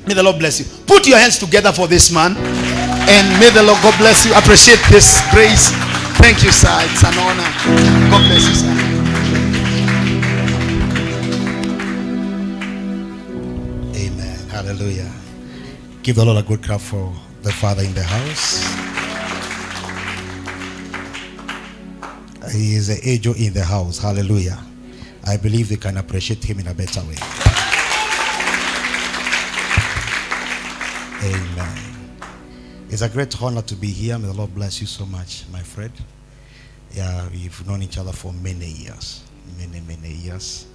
May the Lord bless you. Put your hands together for this man. And may the Lord, God bless you. Appreciate this grace. Thank you, sir. It's an honor. God bless you, sir. Amen. Hallelujah. Give the Lord a good clap for the Father in the house. He is an angel in the house. Hallelujah. I believe we can appreciate him in a better way. Amen. It's a great honor to be here. May the Lord bless you so much, my friend. Yeah, we've known each other for many years. Many years.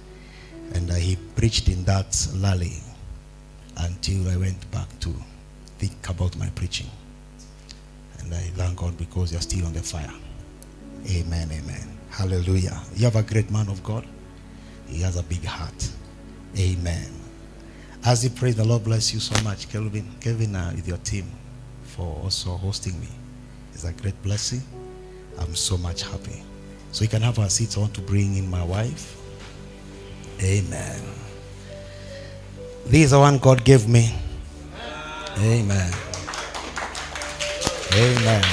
And he preached in that valley until I went back to think about my preaching. And I thank God because you're still on the fire. Amen, amen. Hallelujah. You have a great man of God. He has a big heart. Amen. Azipraise, the Lord bless you so much, Kelvin. Kevin, with your team for also hosting me. It's a great blessing. I'm so much happy. So you can have a seat. I want to bring in my wife. Amen. This is the one God gave me. Amen. Amen.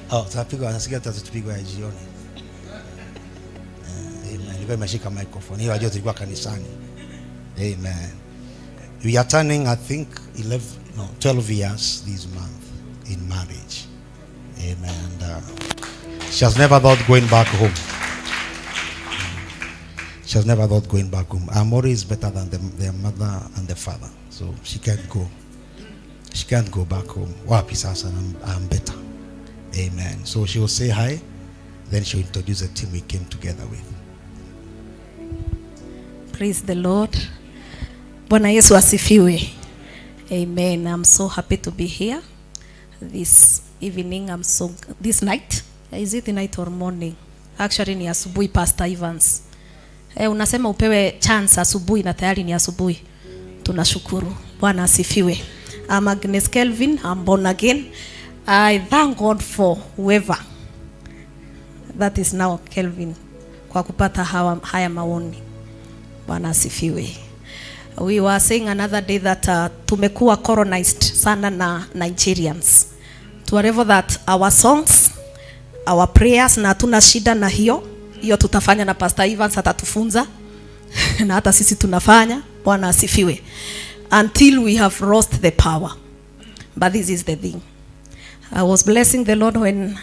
Tutapigwa nasikia tutapigwa jioni. Amen. Nilikuwa nimeshika microphone. Hiyo ajio tulikuwa kanisani. Amen. We are turning, I think 12 years this month in marriage. Amen. And she has never thought going back home. She has never thought going back home. Our mother is better than their mother and the father. So she can't go. She can't go back home. Wapi sasa, I'm better. Amen. So she will say hi. Then she will introduce the team we came together with. Praise the Lord. Bwana Yesu asifiwe. Amen. I'm so happy to be here this evening. This night. Is it the night or morning? Actually ni asubuhi, Pastor Evans. Unasema upewe chance asubuhi na tayari ni asubuhi. Tunashukuru. Bwana asifiwe. I'm Pst Kelvin. I'm born again. I thank God for whoever that is now Kelvin kwa kupata haya maoni. Bwana asifiwe. We were saying another day that tumekuwa colonized sana na Nigerians. To whatever that our songs, our prayers, na hatuna shida na hiyo tutafanya na Pastor Evans atatufunza na hata sisi tunafanya. Bwana asifiwe. Until we have lost the power. But this is the thing. I was blessing the Lord when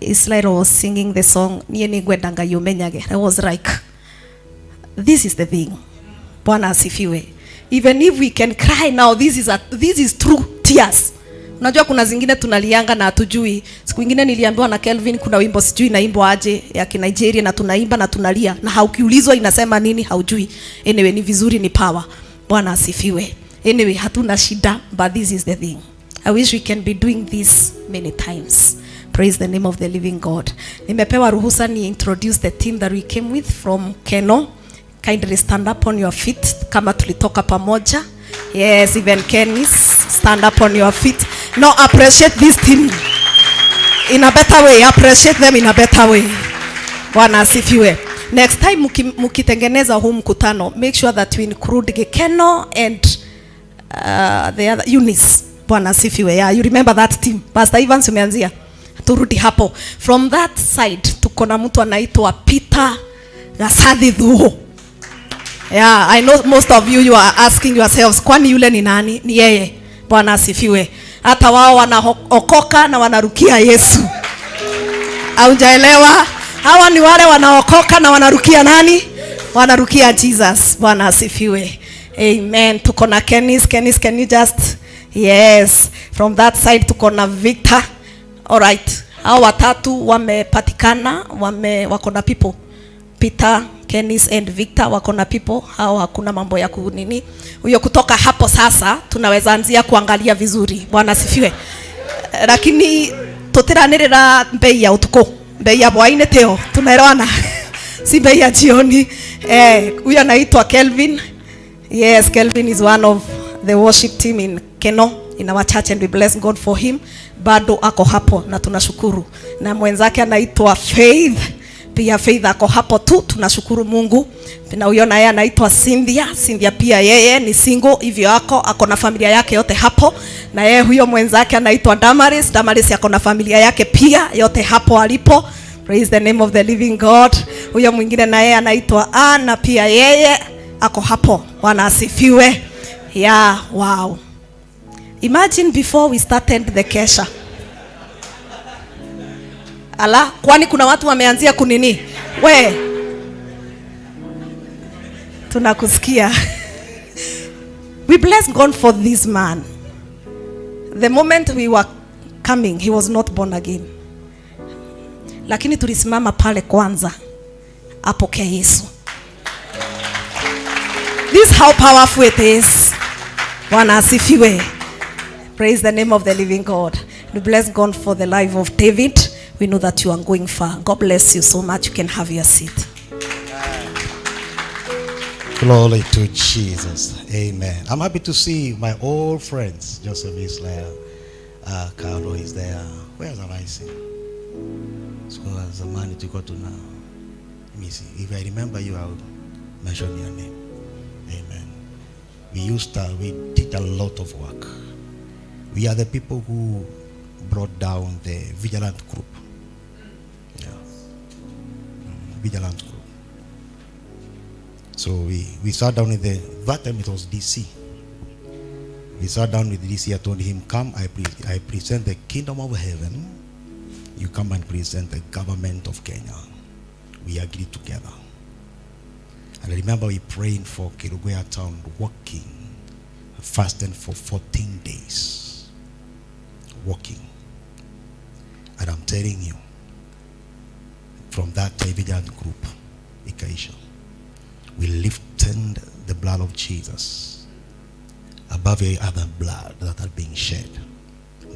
Israel was singing the song Nieni Gwedanga Yumenyage. I was like, this is the thing. Bwana asifiwe. Even if we can cry now, this is true tears. Unajua kuna zingine tunalianga na hatujui. Siku nyingine niliambiwa na Kelvin kuna wimbo sijui naimbo aje ya Kinigeria na tunaimba na tunalia na haukiulizwa inasema nini haujui. Anyway ni vizuri, ni power. Bwana asifiwe. Anyway hatuna shida, but this is the thing. I wish we can be doing this many times. Praise the name of the living God. Nimepewa ruhusa ni introduce the team that we came with from Keno. Kindly stand up on your feet kama tulitoka pamoja. Yes, even Kenny's stand up on your feet. Now appreciate this team in a better way. Appreciate them in a better way. Bwana asifiwe. Next time mukitengeneza huu mkutano, make sure that we include Keno and the other Eunice. Bwana asifiwe. Yeah, you remember that team. Pastor Evans umeanzia. Turudi hapo. From that side tuko na mtu anaitwa Peter Gasathi Dhuo. Yeah, I know most of you are asking yourselves, kwani yule ni nani? Ni yeye. Bwana asifiwe. Hata wao wanaokoka na wanarukia Yesu. Haujaelewa? Hawa ni wale wanaokoka na wanarukia nani? Wanarukia Jesus. Bwana asifiwe. Amen. Tuko na Kennis, can you just... Yes. From that side tuko na Victor. All right. Hao watatu wamepatikana, wako na people. Peter, Kennis and Victor wako na people. Hao hakuna mambo ya kunini. Huyo kutoka hapo sasa tunaweza anzia kuangalia vizuri. Bwana asifiwe. Lakini tutiranirira bei ya utuko. Bei ya bwaine teo. Tunaelewana. Si bei ya jioni. Huyo anaitwa Kelvin. Yes, Kelvin is one of the worship team in Keno in our church and we bless God for him. Bado ako hapo na tunashukuru. Na mwenzake anaitwa Faith. Pia Faith ako hapo tu, tunashukuru Mungu. Na huyo naye anaitwa Cynthia pia yeye ni single hivyo ako na familia yake yote hapo. Na yeye huyo mwenzake anaitwa Damaris ako na familia yake pia yote hapo alipo. Praise the name of the living God. Huyo mwingine na yeye anaitwa Anna pia yeye ako hapo. Bwana asifiwe. Yeah, wow. Imagine before we started the kesha. Ala, kwani kuna watu wameanzia kunini? We, tunakusikia. We bless God for this man. The moment we were coming, he was not born again. Lakini tulisimama pale kwanza apokea Yesu. This is how powerful it is. Bwana asifiwe. Praise the name of the living God. We bless God for the life of David. We know that you are going far. God bless you so much. You can have your seat. Glory to Jesus. Amen. I'm happy to see my old friends. Joseph Israel, Carlo is there. Where's Alaisi? So as a man to go to now. Let me see. If I remember you, I'll mention your name. Amen. We did a lot of work. We are the people who brought down the vigilant group. Yeah. Vigilant group. So we sat down with that time it was DC. We sat down with DC. I told him, come, I present the kingdom of heaven. You come and present the government of Kenya. We agreed together. And I remember we praying for Kikuyu town, walking, fasting for 14 days. Walking. And I'm telling you, from that vigilant group, Ikaisha, we lifted the blood of Jesus above every other blood that had been shed.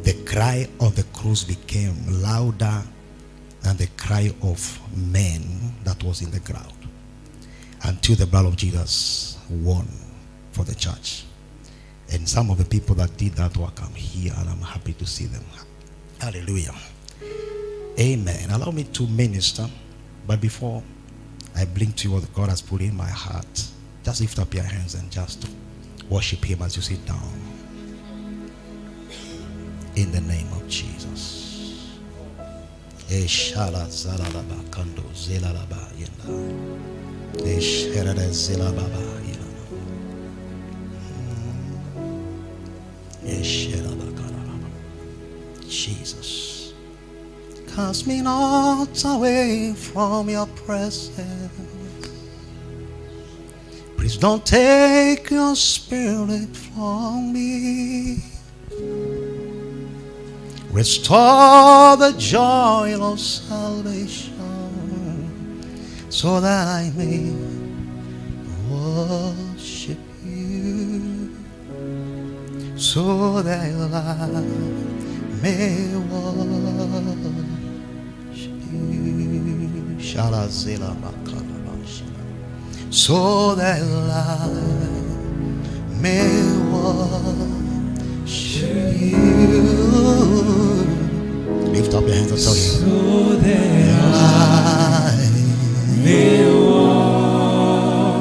The cry of the cross became louder than the cry of men that was in the crowd, until the blood of Jesus won for the church. And some of the people that did that work, I'm here and I'm happy to see them. Hallelujah. Amen. Allow me to minister, but before I bring to you what God has put in my heart, just lift up your hands and just worship Him as you sit down. In the name of Jesus. Jesus. Cast me not away from your presence. Please don't take your spirit from me. Restore the joy of salvation, so that I may worship you, so that I may worship you. Shalazela makalabasha. So that I may worship you. Lift up your hands and tell Him. So that I may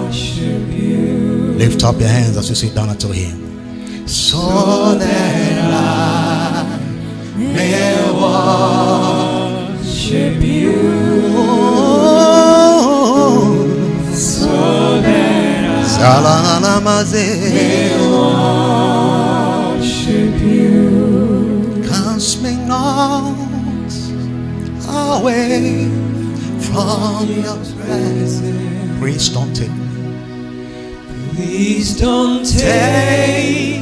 worship you. Lift up your hands as you sit down and tell Him. So that I may worship you. So that I may worship you. Cast me not away from your presence. Please don't take me. Please don't take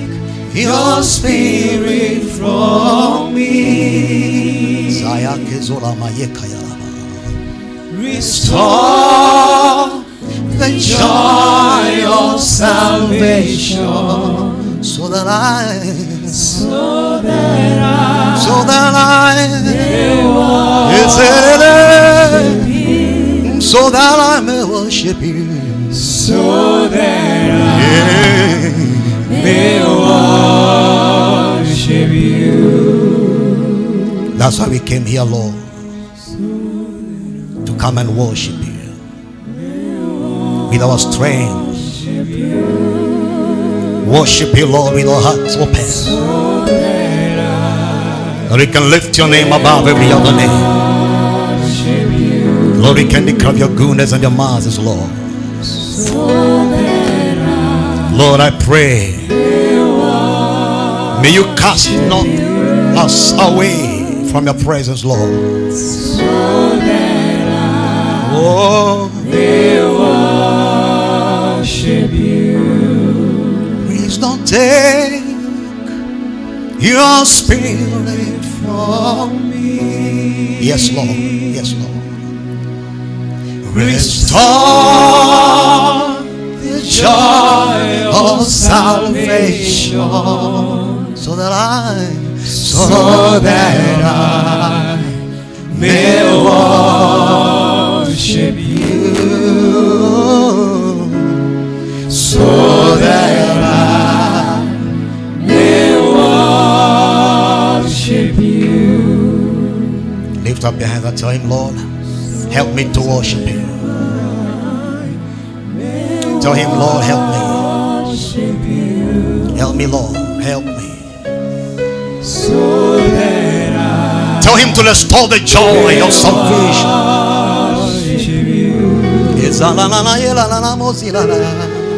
your spirit from me. CIAKE zola mayeka yalaba. Restore the joy of salvation, so that I may worship you. So that I may worship you. So that I may worship you. That's why we came here, Lord, to come and worship you with our strength. Worship you, Lord, with our hearts open. Lord, we can lift your name above every other name. Lord, we can declare your goodness and your mercies, Lord. Lord, I pray, may you cast not us away from your presence, Lord. Oh, worship you. Please don't take your spirit from me. Yes, Lord. Yes, Lord. Restore the joy of salvation, so that I may worship you, so that I may worship you. Lift up your hands and tell him, Lord, help me to worship you. Tell him, Lord, help me. Help me, Lord, help me. So that I tell him to restore the joy of salvation.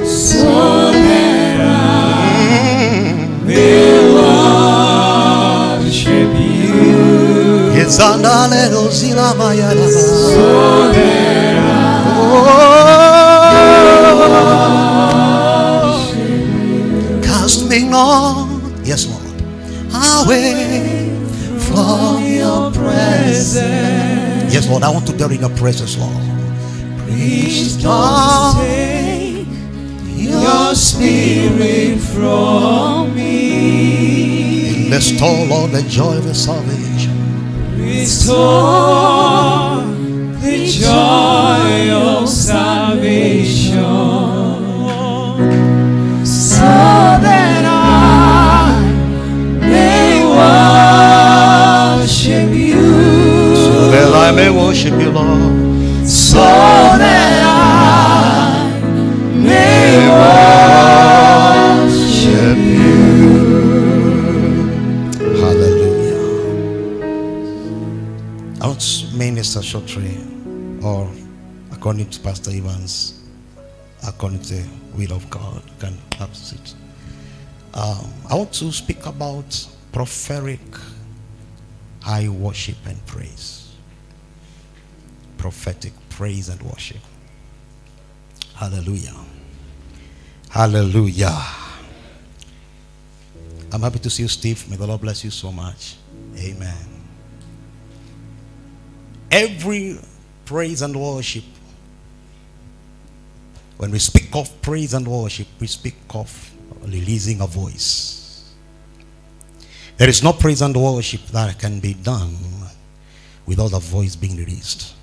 so that I may worship you, so that cast me not, yes, Lord, away from your presence. Yes, Lord, I want to dwell in your presence, Lord. please don't take your spirit from me. Restore, Lord, the joy of your salvation. Restore the joy of salvation, so that I may worship you, So that I may worship you, Lord. so that I may worship you. Hallelujah. I want to minister shortly, or according to Pastor Evans, according to the will of God. You can have a seat. I want to speak about prophetic high worship and praise. Prophetic praise and worship. Hallelujah. Hallelujah. I'm happy to see you, Steve. May the Lord bless you so much. Amen. Every praise and worship, when we speak of praise and worship, we speak of releasing a voice. There is no praise and worship that can be done without a voice being released.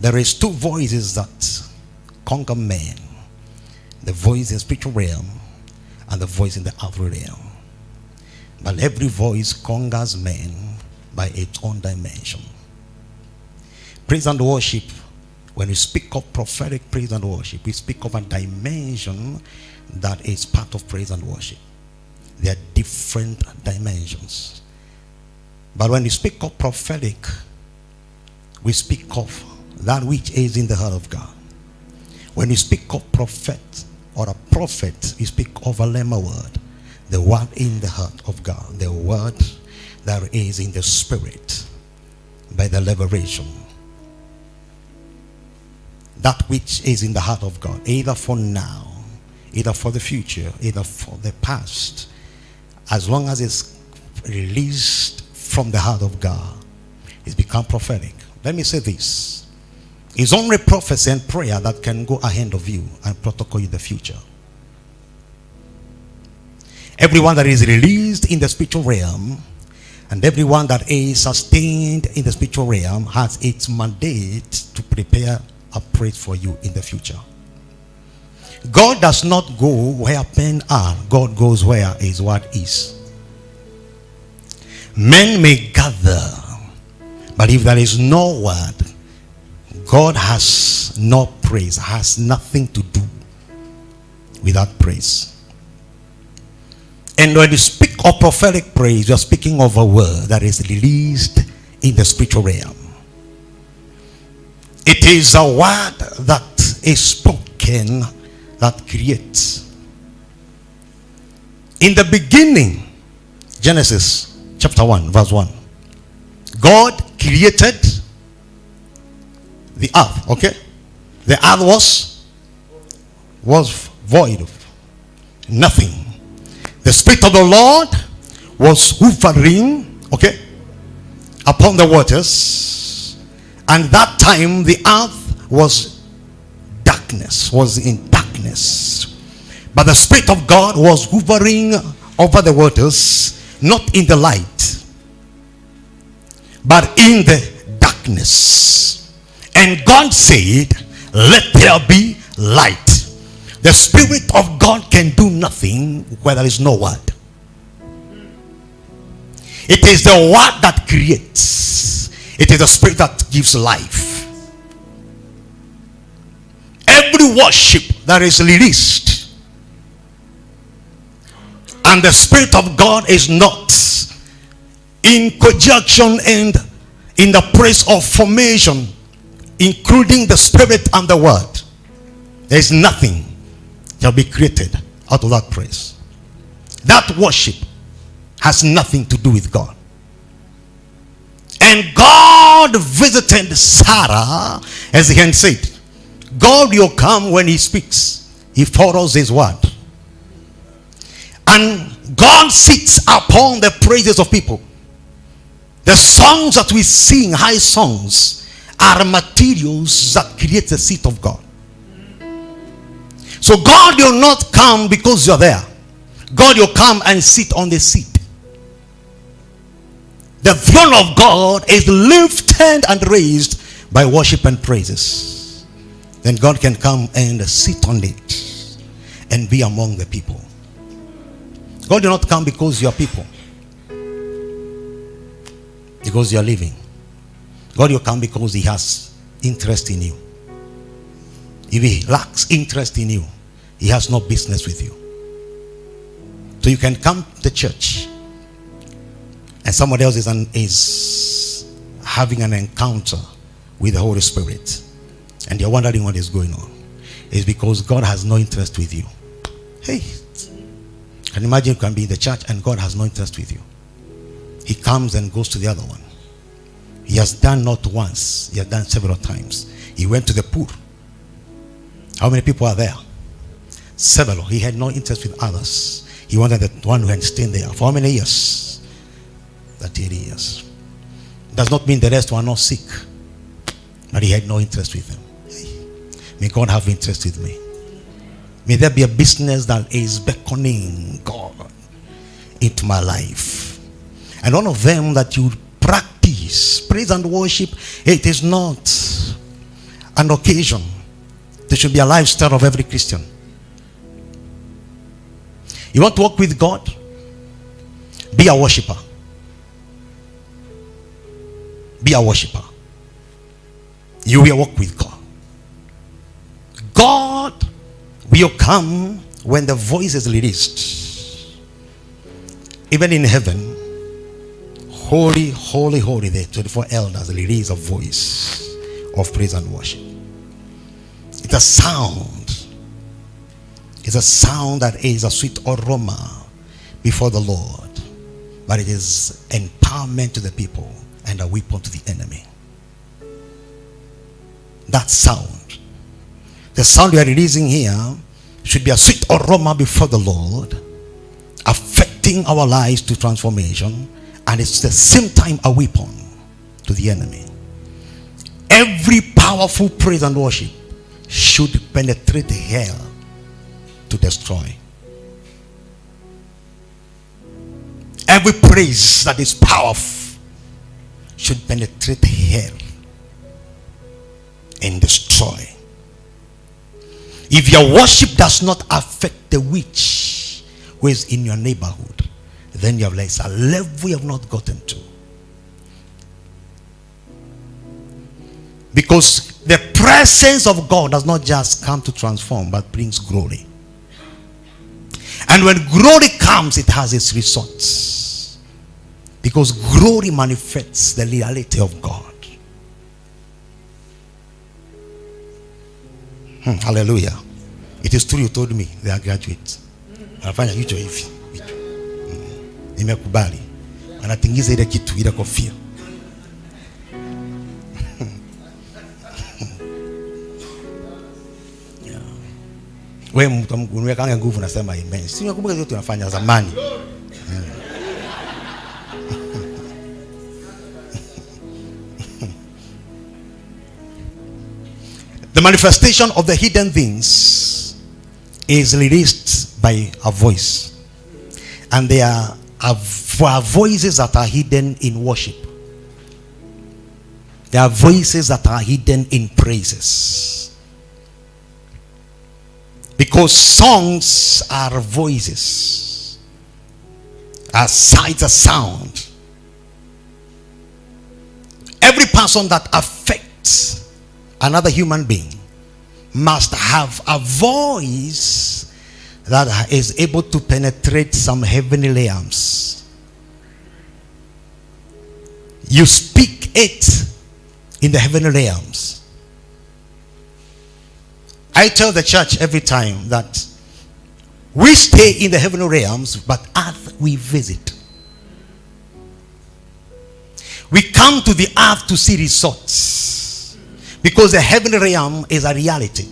There is two voices that conquer men: the voice in the spiritual realm and the voice in the outer realm. But every voice conquers men by its own dimension. Praise and worship, when we speak of prophetic praise and worship, we speak of a dimension that is part of praise and worship. There are different dimensions. But when we speak of prophetic, we speak of that which is in the heart of God. When we speak of prophet or a prophet, we speak of a Rhema Word, the word in the heart of God, the word that is in the spirit by the liberation. That which is in the heart of God, either for now, either for the future, either for the past, as long as it's released from the heart of God, it's become prophetic. Let me say this. It's only prophecy and prayer that can go ahead of you and protocol you the future. Everyone that is released in the spiritual realm and everyone that is sustained in the spiritual realm has its mandate to prepare a praise for you in the future. God does not go where men are. God goes where his word is. Men may gather, But if there is no word, God has no praise, has nothing to do without praise. And when you speak of prophetic praise, you are speaking of a word that is released in the spiritual realm. It is a word that is spoken that creates. In the beginning, Genesis chapter 1 verse 1, God created the earth. Okay, the earth was void of nothing. The Spirit of the Lord was hovering, okay, upon the waters, and that time the earth was darkness, was in darkness. But the Spirit of God was hovering over the waters, not in the light, but in the darkness. And God said, let there be light. The Spirit of God can do nothing where there is no word. It is the word that creates. It is the Spirit that gives life. Every worship that is released and the Spirit of God is not in conjunction and in the place of formation, including the Spirit and the Word, there is nothing shall be created out of that praise. That worship has nothing to do with God. And God visited Sarah, as he had said. God will come when he speaks. He follows his word. And God sits upon the praises of people. The songs that we sing, high songs, are materials that create the seat of God. So God will not come because you're there. God will come and sit on the seat. The throne of God is lifted and raised by worship and praises. Then God can come and sit on it and be among the people. God will not come because you are people, because you are living. God will come because he has interest in you. If he lacks interest in you, he has no business with you. So you can come to church and somebody else is having an encounter with the Holy Spirit and you're wondering what is going on. It's because God has no interest with you. Hey, can you imagine you can be in the church and God has no interest with you? He comes and goes to the other one. He has done not once, he has done several times. He went to the pool. How many people are there? Several. He had no interest with others. He wanted the one who had stayed there for how many years? 30 years. Does not mean the rest were not sick, but he had no interest with them. May God have interest with me. May there be a business that is beckoning God into my life. And one of them that you practice praise and worship, it is not an occasion. There should be a lifestyle of every Christian. You want to walk with God? Be a worshiper. Be a worshiper. You will walk with God. God will come when the voice is released. Even in heaven, holy, holy, holy, the 24 elders release a voice of praise and worship. It's a sound. It's a sound that is a sweet aroma before the Lord. But it is empowerment to the people and a weapon to the enemy. That sound. The sound we are releasing here should be a sweet aroma before the Lord, affecting our lives to transformation, and it's the same time a weapon to the enemy. Every powerful praise and worship should penetrate hell to destroy. Every praise that is powerful should penetrate hell and destroy. If your worship does not affect the witch who is in your neighborhood, then you have like a level you have not gotten to. Because the presence of God does not just come to transform, but brings glory. And when glory comes, it has its results. Because glory manifests the reality of God. Hallelujah. It is true you told me they are graduates. Anafanya hicho hivi. Nimekubali. Anatingiza ile kitu, ile kofia. Wewe mtu unaweka nguvu nasema amen. Si unakumbuka zote tunafanya zamani. The manifestation of the hidden things is released by a voice. And there are voices that are hidden in worship. There are voices that are hidden in praises. Because songs are voices. Are sights, a sound. Every person that affects another human being must have a voice that is able to penetrate some heavenly realms. You speak it in the heavenly realms. I tell the church every time that we stay in the heavenly realms, but earth we visit. We come to the earth to see results, because the heavenly realm is a reality.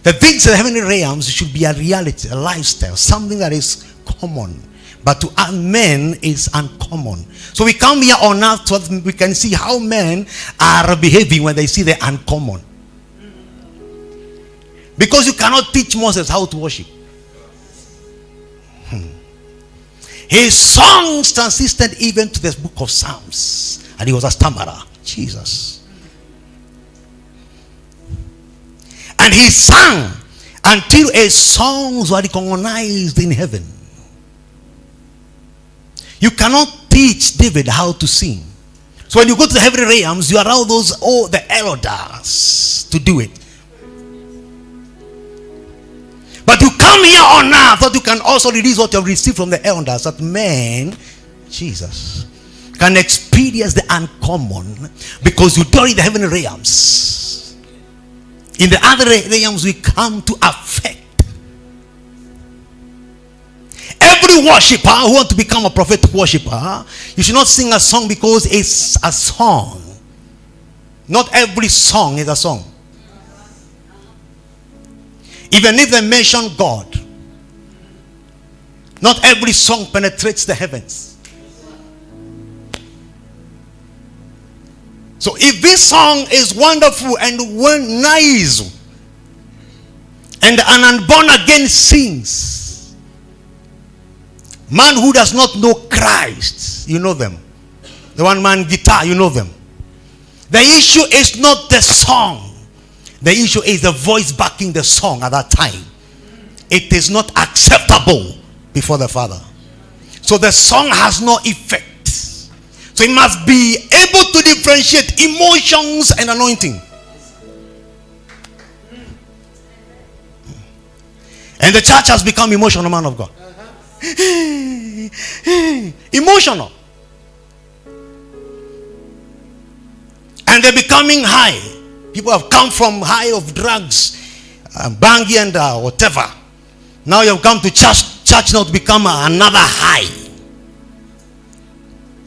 The things in the heavenly realms should be a reality, a lifestyle, something that is common. But to our men is uncommon. So we come here on earth so we can see how men are behaving when they see the uncommon. Because you cannot teach Moses how to worship. His songs transisted even to the book of Psalms. And he was a stammerer. Jesus. And he sang until his songs were recognized in heaven. You cannot teach David how to sing. So when you go to the heavenly realms, you allow the elders to do it. But you come here on earth that you can also release what you have received from the elders, that men, Jesus, can experience the uncommon, because you do it in the heavenly realms. In the other realms, we come to affect. Every worshiper who wants to become a prophetic worshiper, you should not sing a song because it's a song. Not every song is a song. Even if they mention God, not every song penetrates the heavens. So if this song is wonderful and nice, and an unborn again sings, man who does not know Christ, you know them. The one man guitar, you know them. The issue is not the song. The issue is the voice backing the song at that time. It is not acceptable before the Father. So the song has no effect. So he must be able to differentiate emotions and anointing. And the church has become emotional, man of God. Emotional. And they're becoming high. People have come from high of drugs, bangi and whatever. Now you have come to church now to become another high.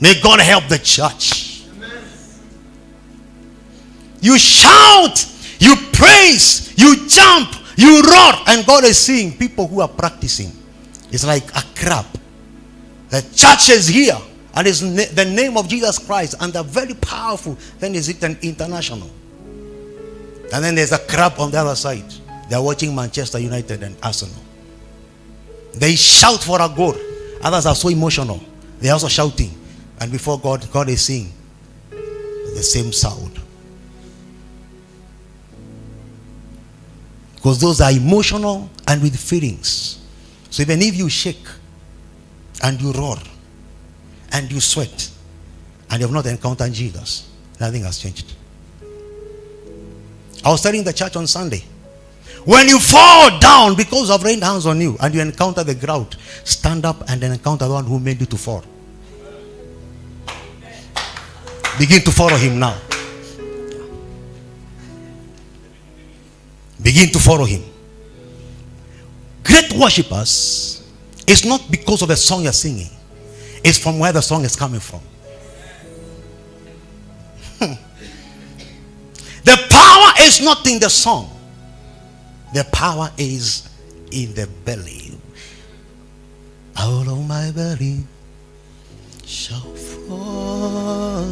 May God help the church. Amen. You shout, you praise, you jump, you roar, and God is seeing people who are practicing. It's like a crap. The church is here, and it's the name of Jesus Christ, and they're very powerful. Then is it an international? And then there's a crap on the other side. They're watching Manchester United and Arsenal. They shout for a goal. Others are so emotional. They're also shouting. And before God, God is seeing the same sound. Because those are emotional and with feelings. So even if you shake and you roar and you sweat and you have not encountered Jesus, Nothing has changed. I was telling the church on Sunday, when you fall down because of rain hands on you and you encounter the ground, stand up and then encounter the one who made you to fall. Begin to follow him now. Begin to follow him. Great worshippers, it's not because of the song you're singing. It's from where the song is coming from. The power is not in the song. The power is in the belly. Out of my belly shall flow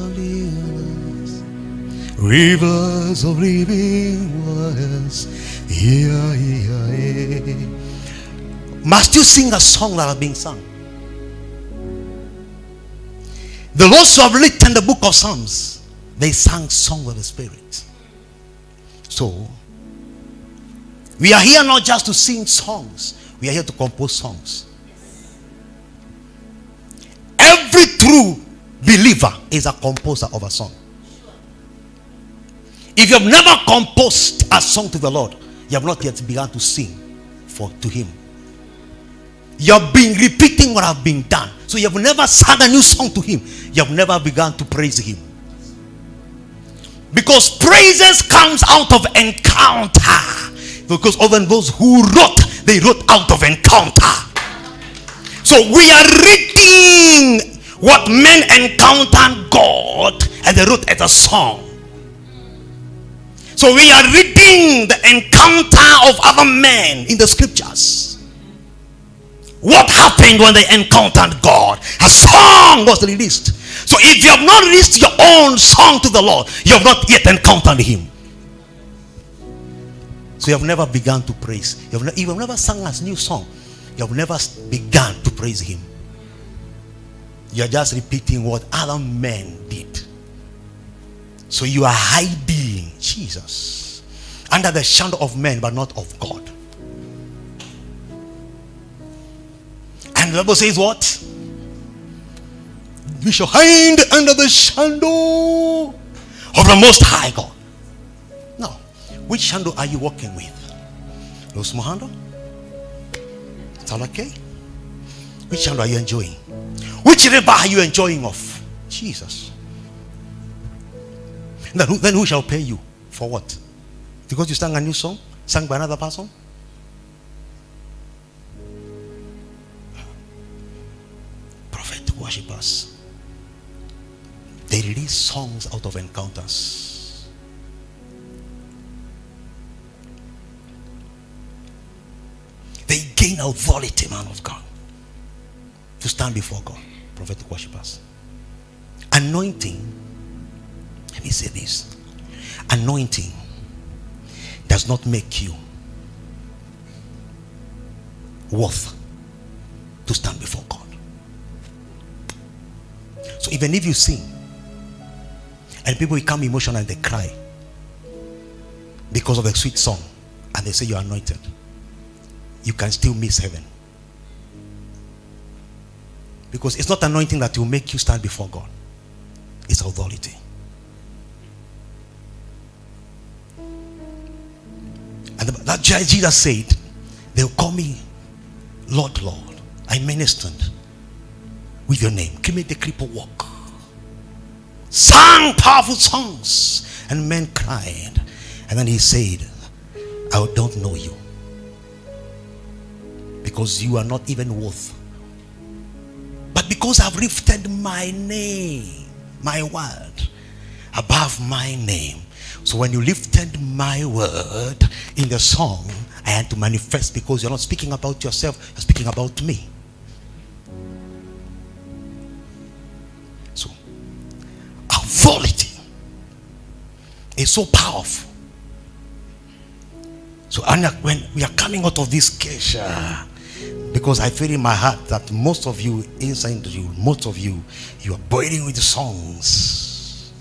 rivers of living waters. Yeah, yeah, yeah. Must you sing a song that is being sung? The Lord who have written the book of Psalms, they sang songs of the Spirit. So, we are here not just to sing songs, we are here to compose songs. Every true believer is a composer of a song. If you have never composed a song to the Lord, you have not yet begun to sing to him. You have been repeating what have been done. So you have never sang a new song to him. You have never begun to praise him. Because praises comes out of encounter. Because even those who wrote, they wrote out of encounter. So we are reading what men encountered God and they wrote as a song. So we are reading the encounter of other men in the scriptures. What happened when they encountered God? A song was released. So if you have not released your own song to the Lord, you have not yet encountered him. So you have never begun to praise. You have never sung a new song. You have never begun to praise him. You are just repeating what other men did. So you are hiding Jesus under the shadow of men, but not of God. And the Bible says what? We shall hide under the shadow of the Most High God. Now, which shadow are you walking with? No small handle? It's all okay? Which shadow are you enjoying? Which river are you enjoying of? Jesus. Then who shall pay you? For what? Because you sang a new song? Sung by another person? Prophet worshippers, they release songs out of encounters. They gain authority, man of God, to stand before God. Prophetic worshippers. Anointing. Let me say this. Anointing does not make you worth to stand before God. So even if you sing and people become emotional and they cry because of the sweet song and they say you're anointed, you can still miss heaven. Because it's not anointing that will make you stand before God. It's authority. And that Jesus said, they'll call me Lord, Lord. I ministered with your name. Give me the cripple walk. Sang powerful songs. And men cried. And then he said, I don't know you. Because you are not even worth. But because I've lifted my name, my word, above my name. So when you lifted my word in the song, I had to manifest, because you're not speaking about yourself, you're speaking about me. So, authority is so powerful. So when we are coming out of this case, because I feel in my heart that most of you, inside you, most of you, you are boiling with the songs.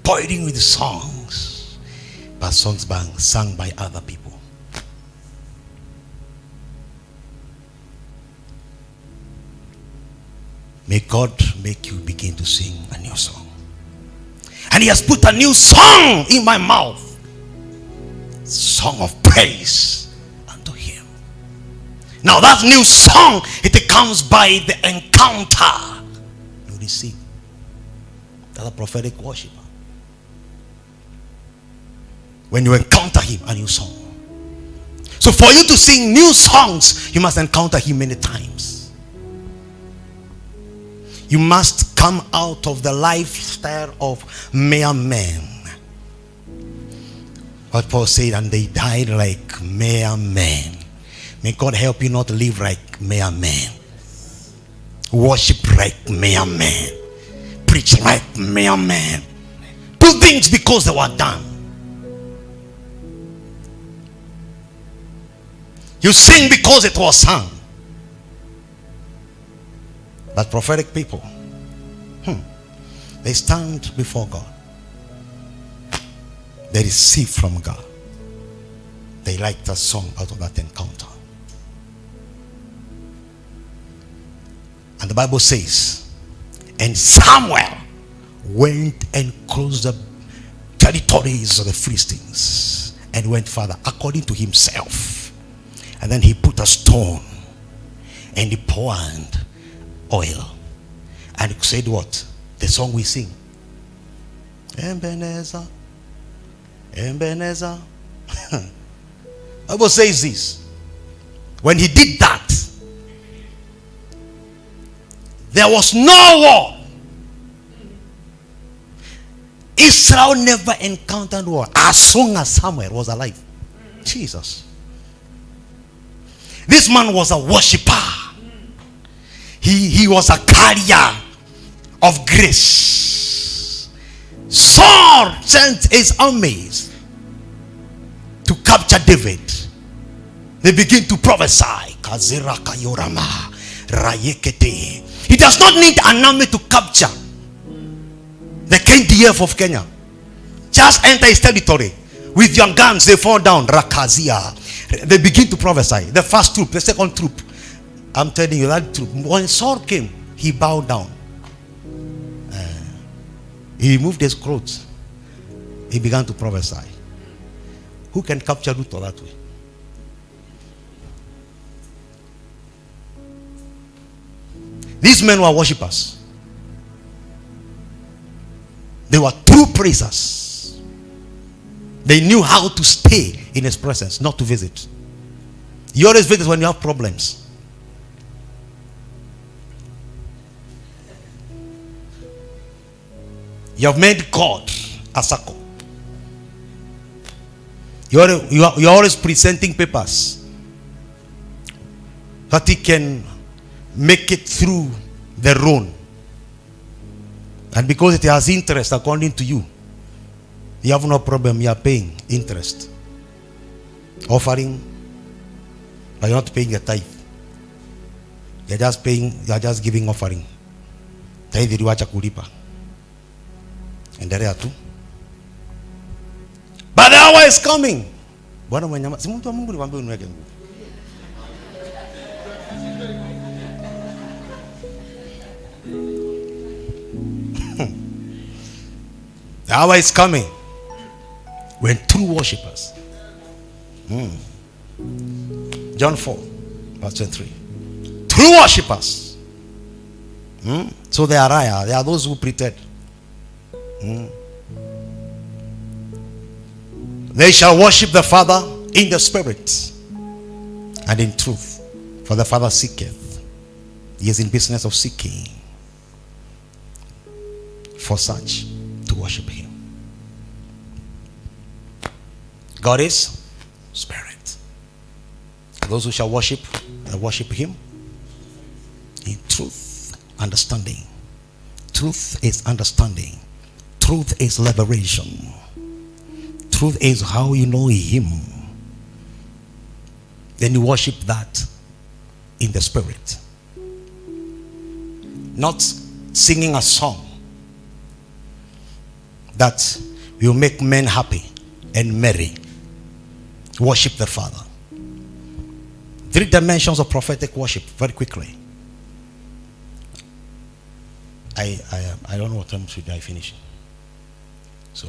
Boiling with the songs. But songs sung by other people. May God make you begin to sing a new song. And he has put a new song in my mouth. Song of praise unto him. Now that new song, it comes by the encounter you receive. That's a prophetic worshiper. When you encounter him, a new song. So for you to sing new songs, you must encounter him many times. You must come out of the lifestyle of mere men. What Paul said, and they died like mere men. May God help you not to live like mere men. Worship like mere men. Preach like mere men. Do things because they were done. You sing because it was sung. But prophetic people, they stand before God. They receive from God. They like the song out of that encounter. And the Bible says, and Samuel went and crossed the territories of the Philistines and went further according to himself. And then he put a stone and he poured oil. And he said what? The song we sing. Ebenezer. Ebenezer. Bible says this. When he did that, there was no war. Israel never encountered war as long as Samuel was alive. Jesus. This man was a worshiper. He was a carrier of grace. Saul sent his armies to capture David. They begin to prophesy. He does not need an army to capture the KDF of Kenya. Just enter his territory. With your guns, they fall down. Rakazia. They begin to prophesy. The first troop, the second troop. I'm telling you, that troop. When Saul came, he bowed down. He removed his clothes. He began to prophesy. Who can capture Ruth that way? These men were worshippers. They were true praisers. They knew how to stay in his presence, not to visit. You always visit when you have problems. You have made God a circle. You're always presenting papers that he can make it through the road. And because it has interest according to you, you have no problem. You are paying interest. Offering, but you're not paying a tithe. You're just paying, you're just giving offering. Tithe iliwacha kulipa. Endelea tu. But the hour is coming. Bwana mwenye si mtu wa Mungu niwaambie uniweke nguvu. The hour is coming when true worshippers. John 4, verse 23. True worshippers. So they are rare. They are those who pretend. They shall worship the Father in the Spirit and in truth. For the Father seeketh. He is in business of seeking for such to worship him. God is Spirit. Those who shall worship, they worship him in truth, understanding. Truth is understanding. Truth is liberation. Truth is how you know him. Then you worship that in the Spirit. Not singing a song that will make men happy and merry. Worship the Father. 3 dimensions of prophetic worship, very quickly. I don't know what time should I finish. So,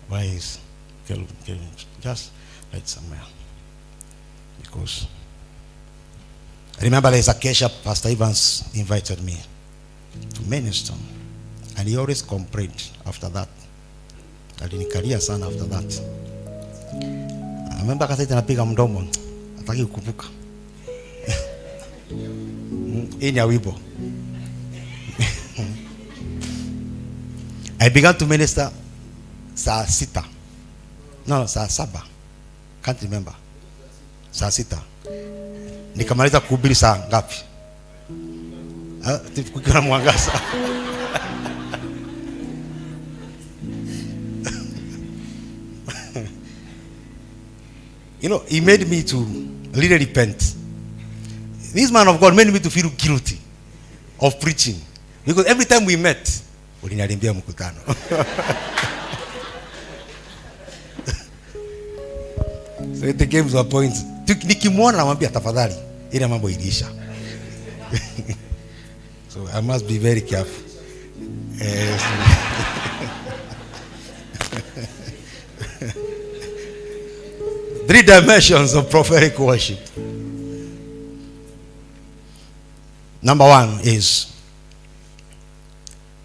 why is Kelvin? Just right somewhere. Because I remember there's a Kesha, Pastor Evans invited me to minister. And he always complained after that. Alinikalia sana after that. I remember kaseti napiga mdomo. Ataki kukupuka. In ya wibo. I began to minister saa sita. No, saa saba. Can't remember. Saa sita. Nikamaliza kuhubiri saa ngapi? Kukiwa mwangaza. You know, he made me to really repent. This man of God made me to feel guilty of preaching. Because every time we met, uliniambia mkutano. So it came to a point. Nikimwona namwambia tafadhali, ile mambo ilisha. So I must be very careful. 3 dimensions of prophetic worship. Number 1 is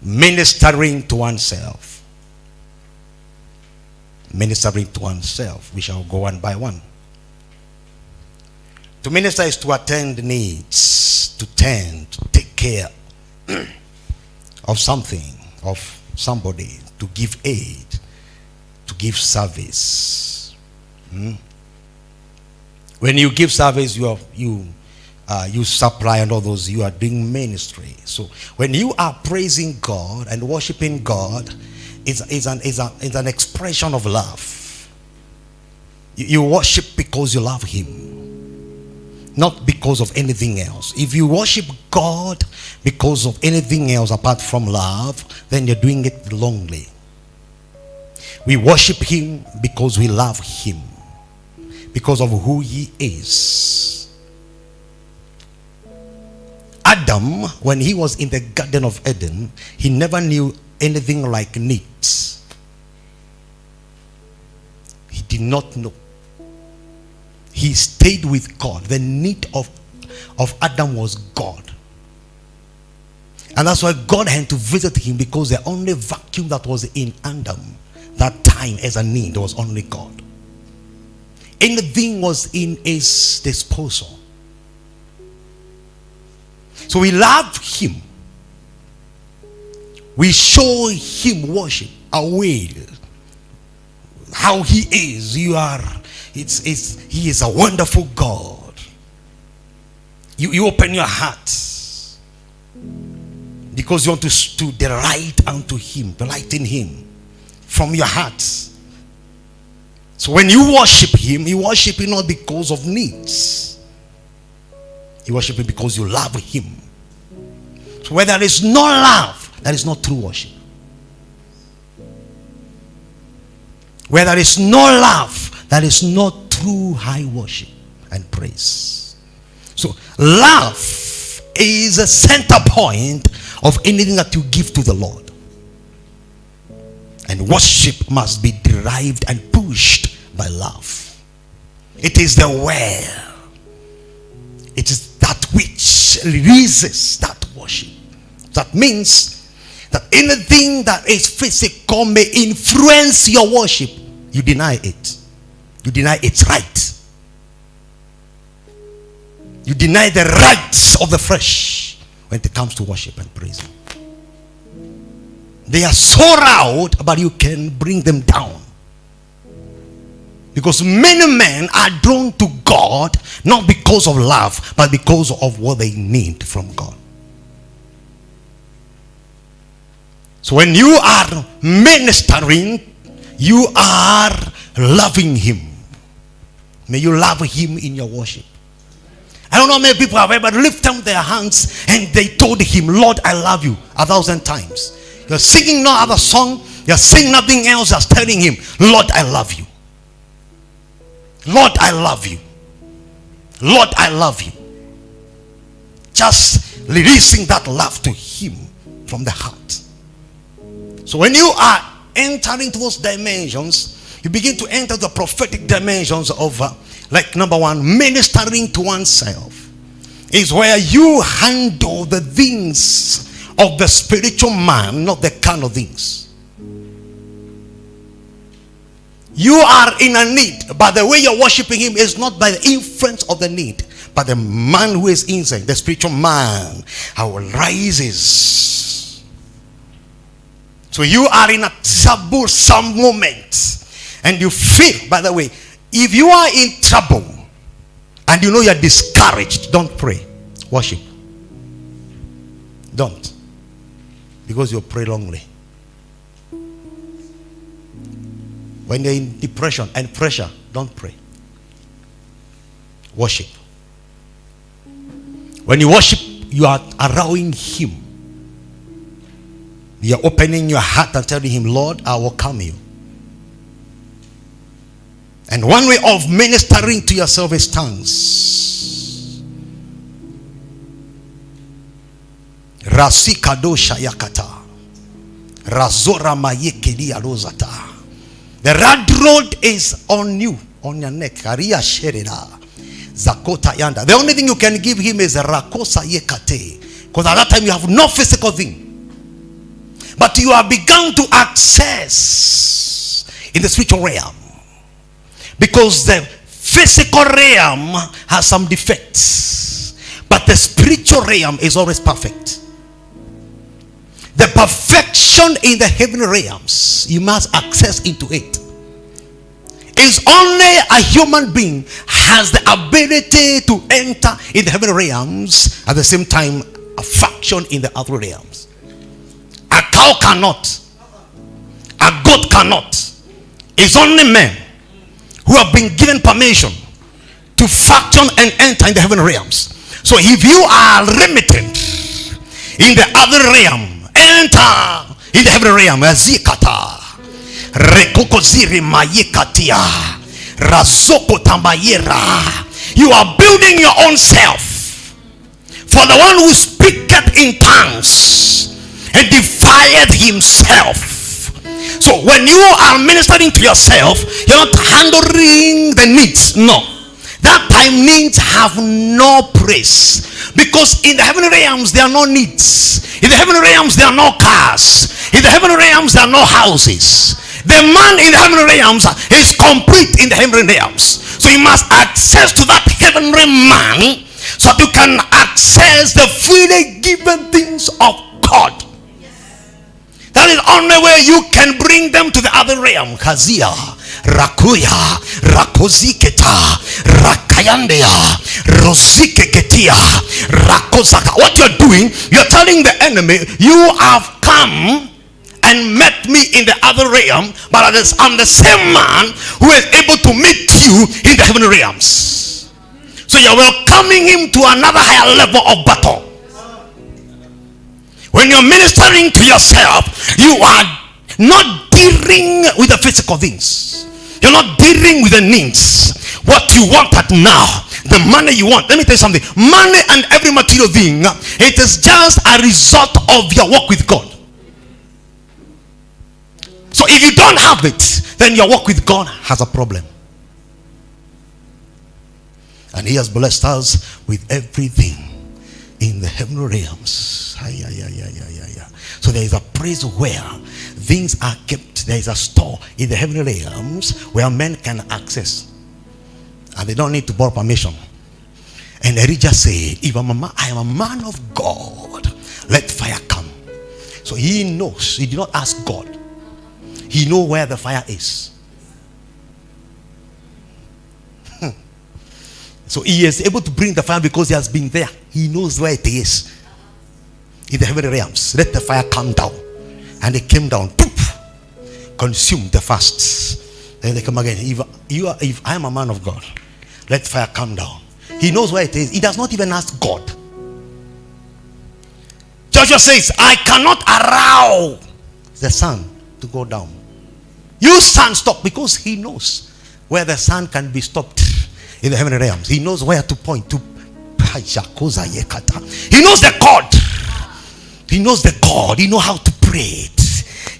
ministering to oneself. Ministering to oneself. We shall go one by one. To minister is to attend needs, to tend, to take care of something, of somebody, to give aid, to give service. When you give service, you supply and all those, you are doing ministry. So when you are praising God and worshiping God, it's an expression of love. You worship because you love Him, not because of anything else. If you worship God because of anything else apart from love, then you're doing it wrongly. We worship Him because we love Him, because of who He is. Adam, when he was in the Garden of Eden, he never knew anything like needs. He did not know. He stayed with God. The need of Adam was God. And that's why God had to visit him, because the only vacuum that was in Adam that time as a need was only God. Anything was in his disposal. So we love him. We show him worship, our will, how he is. He is a wonderful God. You open your heart because you want to delight unto him, delight in him from your heart. So when you worship him, you worship him not because of needs. You worship him because you love him. So where there is no love, that is not true worship. Where there is no love, that is not true high worship and praise. So love is a center point of anything that you give to the Lord. And worship must be derived and pushed by love. It is the well. It is that which releases that worship. That means that anything that is physical may influence your worship. You deny it. You deny its right. You deny the rights of the flesh when it comes to worship and praise. They are so loud, but you can bring them down. Because many men are drawn to God not because of love, but because of what they need from God. So when you are ministering, you are loving him. May you love him in your worship. I don't know how many people have ever lifted up their hands and they told him, Lord, I love you 1,000 times. You're singing no other song. You're singing nothing else. Just telling him, Lord, I love you. Lord, I love you. Lord, I love you. Just releasing that love to him from the heart. So when you are entering to those dimensions, you begin to enter the prophetic dimensions of, like number one, ministering to oneself. Is where you handle the things of the spiritual man, not the carnal things. You are in a need, but the way you're worshiping him is not by the influence of the need, but the man who is inside, the spiritual man, how rises. So you are in a troublesome moment, and you feel, by the way, if you are in trouble and you know you're discouraged, don't pray. Worship. Don't. Because you'll pray wrongly. When you're in depression and pressure, don't pray. Worship. When you worship, you are allowing him. You are opening your heart and telling him, Lord, I welcome you. And one way of ministering to yourself is tongues. Rasikado shayakata. Razora mayekedi alozata. The red road is on you, on your neck. Aria sherida. Zakota yanda. The only thing you can give him is a rakosa yekate. Because at that time you have no physical thing. But you have begun to access in the spiritual realm. Because the physical realm has some defects. But the spiritual realm is always perfect. The perfection in the heavenly realms, you must access into it. It's only a human being has the ability to enter in the heavenly realms, at the same time a function in the other realms. A cow cannot. A goat cannot. It's only men who have been given permission to function and enter in the heavenly realms. So if you are limited in the other realm, enter in the heavenly realm. Azikata Rekukoziri mayekatia Razoko tambayera. You are building your own self. For the one who speaketh in tongues and defieth himself. So when you are ministering to yourself, you're not handling the needs. No. That time needs have no praise. Because in the heavenly realms there are no needs. In the heavenly realms there are no cars. In the heavenly realms there are no houses. The man in the heavenly realms is complete in the heavenly realms. So you must access to that heavenly man so that you can access the freely given things of God. That is the only way you can bring them to the other realm. Kazia, Rakuya, Rakoziketa, Rakayandea, Rosikeketia, Rakozaka. What you're doing, you're telling the enemy, you have come and met me in the other realm, but I'm the same man who is able to meet you in the heavenly realms. So you're welcoming him to another higher level of battle. When you're ministering to yourself, you are not dealing with the physical things. You're not dealing with the needs. What you want at now, the money you want. Let me tell you something. Money and every material thing, it is just a result of your walk with God. So if you don't have it, then your walk with God has a problem. And he has blessed us with everything in the heavenly realms. So there is a place where things are kept. There is a store in the heavenly realms where men can access, and they don't need to borrow permission. And Elijah said, if I am a man of God, let fire come. So he knows. He did not ask God. He knows where the fire is. So he is able to bring the fire because he has been there. He knows where it is. In the heavenly realms, let the fire come down. And it came down, poof, consumed the fasts. Then they come again. If I am a man of God, let fire come down. He knows where it is. He does not even ask God. Joshua says, I cannot allow the sun to go down. You sun stop, because he knows where the sun can be stopped in the heavenly realms. He knows where to point to. He knows the God. He knows the God. He knows how to pray it.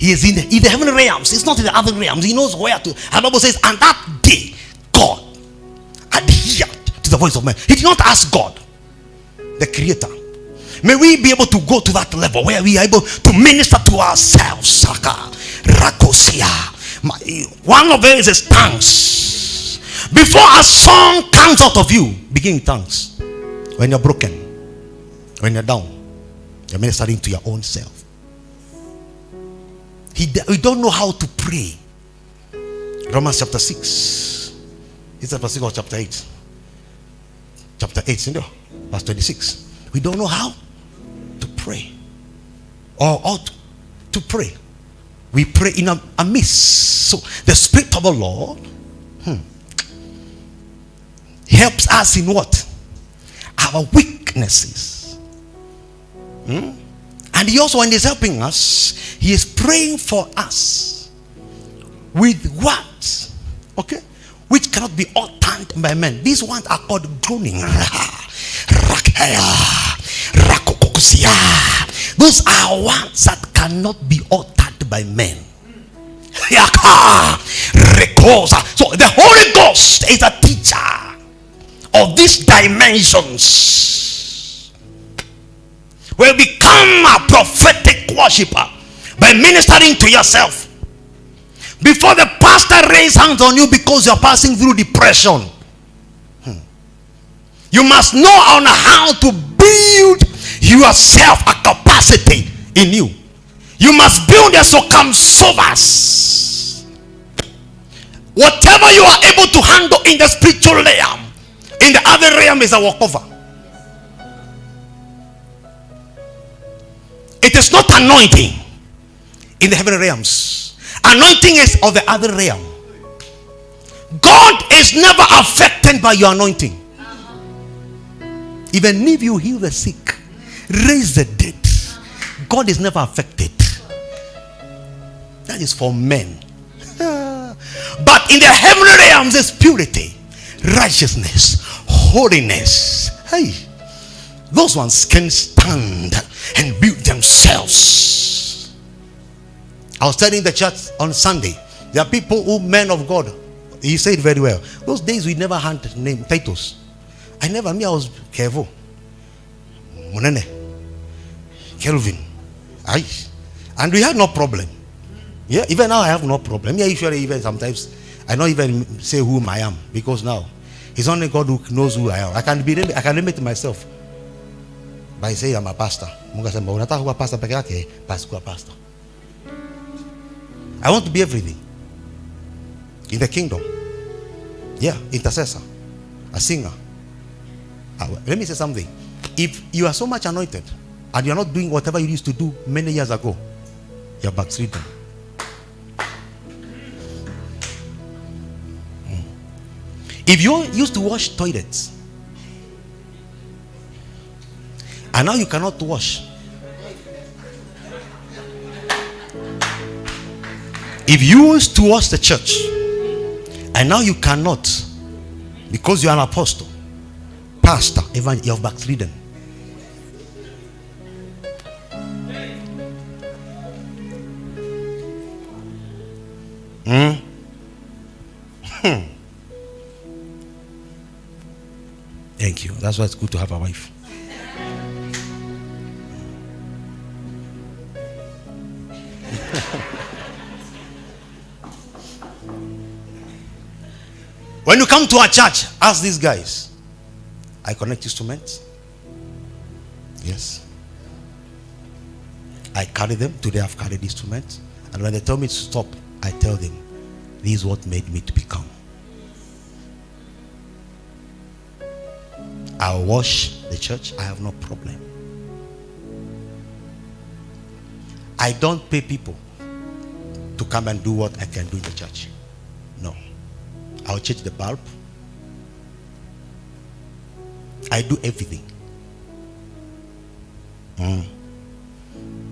He is in the heavenly realms. It's not in the other realms. He knows where to. The Bible says, and that day, God adhered to the voice of man. He did not ask God, the creator. May we be able to go to that level where we are able to minister to ourselves. One of these is tongues. Before a song comes out of you, begin in tongues. When you're broken, when you're down, you're ministering to your own self. We don't know how to pray. Romans chapter 6. It's chapter 6 or chapter 8? Chapter 8, verse 26. We don't know how to pray. Or to pray. We pray in a midst. So the Spirit of the Lord helps us in what? Our weaknesses. And he also, when he's helping us, he is praying for us with words, okay, which cannot be uttered by men. These ones are called groaning. Those are words that cannot be uttered by men. So the Holy Ghost is a teacher of these dimensions. Will become a prophetic worshiper by ministering to yourself. Before the pastor raise hands on you because you're passing through depression, you must know on how to build yourself a capacity in you. You must build a circumference. Whatever you are able to handle in the spiritual realm, in the other realm is a walkover. It is not anointing in the heavenly realms. Anointing is of the other realm. God is never affected by your anointing. Even if you heal the sick, raise the dead, God is never affected. That is for men. But in the heavenly realms is purity, righteousness, holiness. Hey, those ones can stand and build themselves. I was telling the church on Sunday, there are people who, men of God, he said very well, those days we never had name titles. I was careful. Munene, Kelvin, and we had no problem. Yeah, even now I have no problem. Yeah, usually even sometimes I don't even say whom I am, because now it's only God who knows who I am. I can limit myself by saying I'm a pastor. I want to be everything in the kingdom. Yeah, intercessor, a singer. Let me say something. If you are so much anointed and you are not doing whatever you used to do many years ago, you are backslidden. If you used to wash toilets and now you cannot wash, if you used to wash the church and now you cannot because you are an apostle, pastor, even you have backslidden. Thank you. That's why it's good to have a wife. When you come to our church, ask these guys. I connect instruments. Yes. I carry them. Today I've carried instruments. And when they tell me to stop, I tell them, this is what made me to become. I'll wash the church. I have no problem. I don't pay people to come and do what I can do in the church. No. I'll change the bulb. I do everything.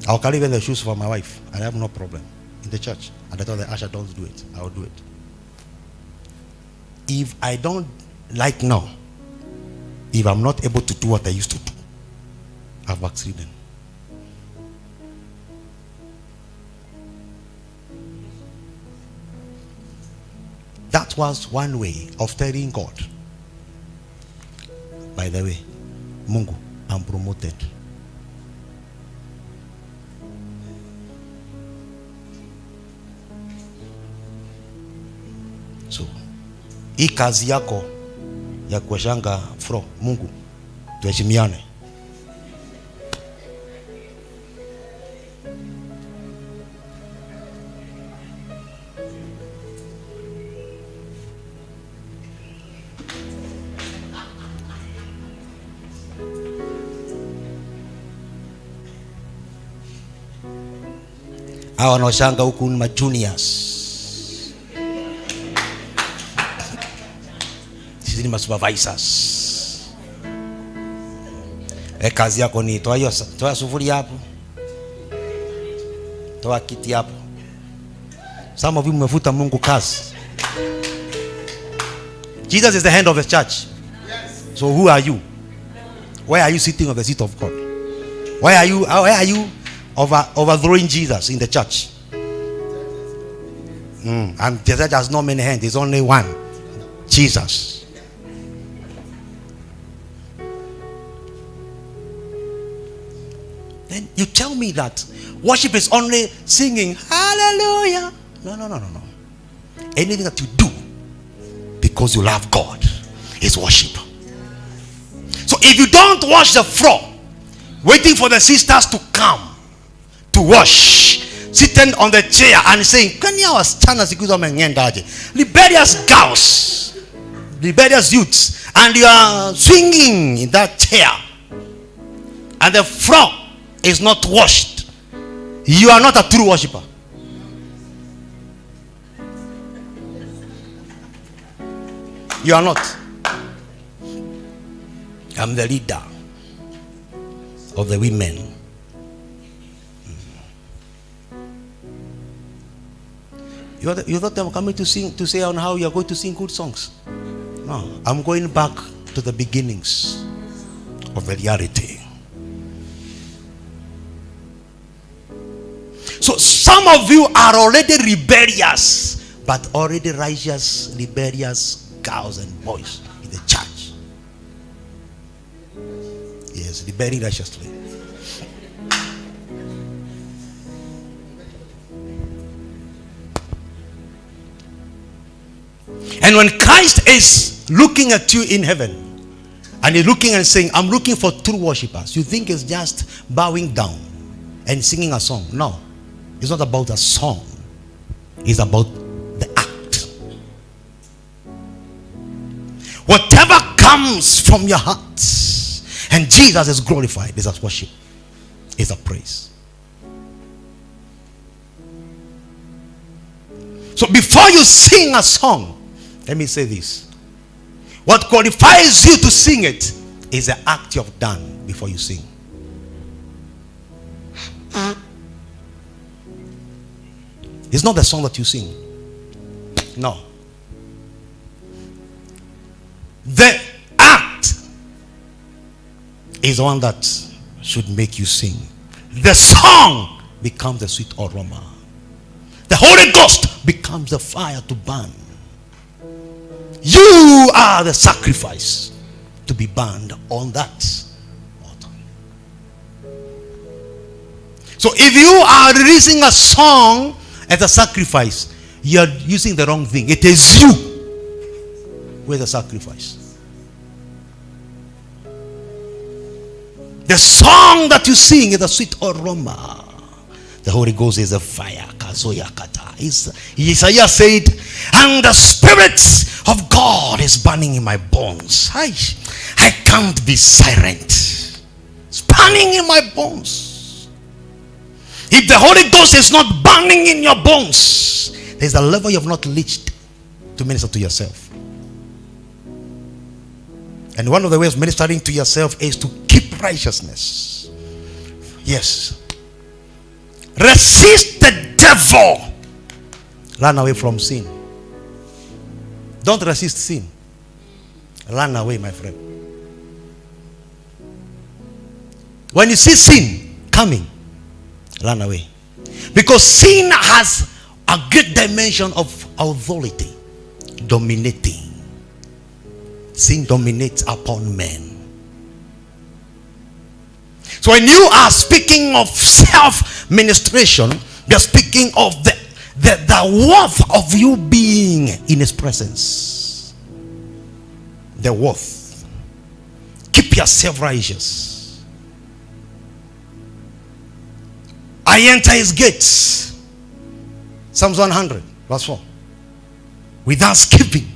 I'll carry even the shoes for my wife. I have no problem in the church. And I tell the usher, don't do it. I'll do it. If I don't like now, if I'm not able to do what I used to do, I've backslidden. That was one way of telling God, by the way, Mungu, I'm promoted. So, hii kazi yako ya kuwashanga fro, Mungu, tuheshimiane. Hawa wanaoshanga huku ni majuniors. Sisi ni masupervisors. Kazi yako ni toa sufuria hapo. Toa kiti hapo. Some of you mmefuta Mungu kazi. Jesus is the head of the church. So who are you? Why are you sitting on the seat of God? Why are you overthrowing Jesus in the church? And the church has not many hands. There's only one, Jesus. Then you tell me that worship is only singing hallelujah. No. Anything that you do because you love God is worship. So if you don't wash the floor, waiting for the sisters to come to wash, sitting on the chair and saying, rebellious girls, rebellious youths, and you are swinging in that chair, and the floor is not washed, you are not a true worshiper. You are not. I'm the leader of the women. You thought I'm coming to say on how you are going to sing good songs? No, I'm going back to the beginnings of the reality. So some of you are already rebellious, but already righteous, rebellious girls and boys in the church. Yes, rebelling righteously. And when Christ is looking at you in heaven, and he's looking and saying, I'm looking for true worshippers, you think it's just bowing down and singing a song. No, it's not about a song. It's about the act. Whatever comes from your heart and Jesus is glorified, is a worship, is a praise. So before you sing a song, let me say this. What qualifies you to sing it is the act you have done before you sing. It's not the song that you sing. No. The act is the one that should make you sing. The song becomes the sweet aroma. The Holy Ghost becomes the fire to burn. You are the sacrifice to be burned on that altar. So if you are releasing a song as a sacrifice, you are using the wrong thing. It is you who is the sacrifice. The song that you sing is a sweet aroma. The Holy Ghost is a fire. Isaiah said, and the Spirit of God is burning in my bones. I can't be silent. It's burning in my bones. If the Holy Ghost is not burning in your bones, there's a level you have not reached to minister to yourself. And one of the ways of ministering to yourself is to keep righteousness. Yes. Resist the devil. Run away from sin. Don't resist sin. Run away, my friend. When you see sin coming, run away. Because sin has a great dimension of authority, dominating. Sin dominates upon men. So when you are speaking of self-ministration, you're speaking of the worth of you being in his presence. The worth. Keep yourself righteous. I enter his gates. Psalms 100 verse 4. With thanksgiving.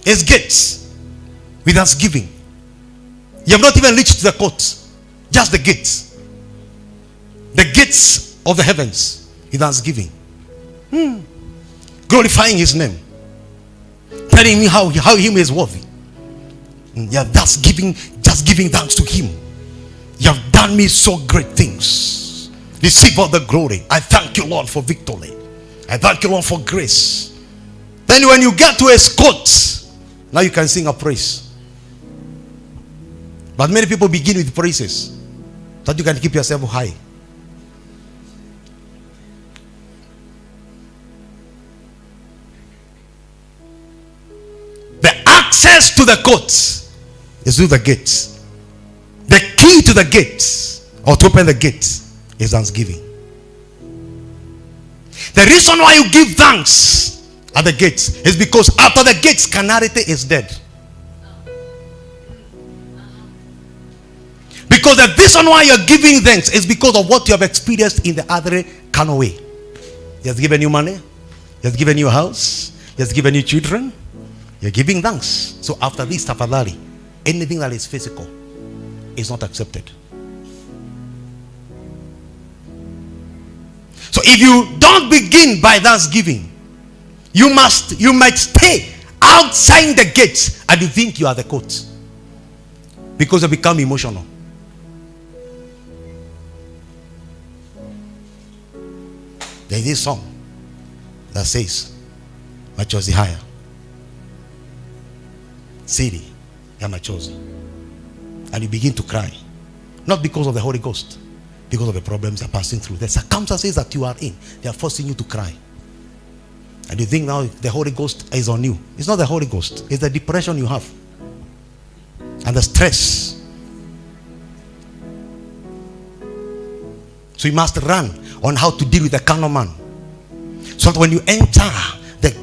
His gates. With thanksgiving. You have not even reached the courts. Just the gates. The gates of the heavens. With thanksgiving. Glorifying his name. Telling me how him is worthy. Yeah, that's just giving thanks to him. You have done me so great things. Receive all the glory. I thank you, Lord, for victory. I thank you, Lord, for grace. Then when you get to his courts, now you can sing a praise. But many people begin with praises that you can keep yourself high. The access to the courts is through the gates. The key to the gates, or to open the gates, is thanksgiving. The reason why you give thanks at the gates is because after the gates, carnality is dead. Because the reason why you're giving thanks is because of what you have experienced in the other carnal way. He has given you money. He has given you a house. He has given you children. You're giving thanks. So after this tafadhali, anything that is physical is not accepted. So if you don't begin by thanksgiving, you might stay outside the gates and you think you are the court. Because you become emotional. There is this song that says, Machozi haya siri ya machozi, and you begin to cry, not because of the Holy Ghost, because of the problems you're passing through, the circumstances that you are in, they are forcing you to cry, and you think now the Holy Ghost is on you. It's not the Holy Ghost, it's the depression you have and the stress. So you must run on how to deal with the carnal man, so that when you enter the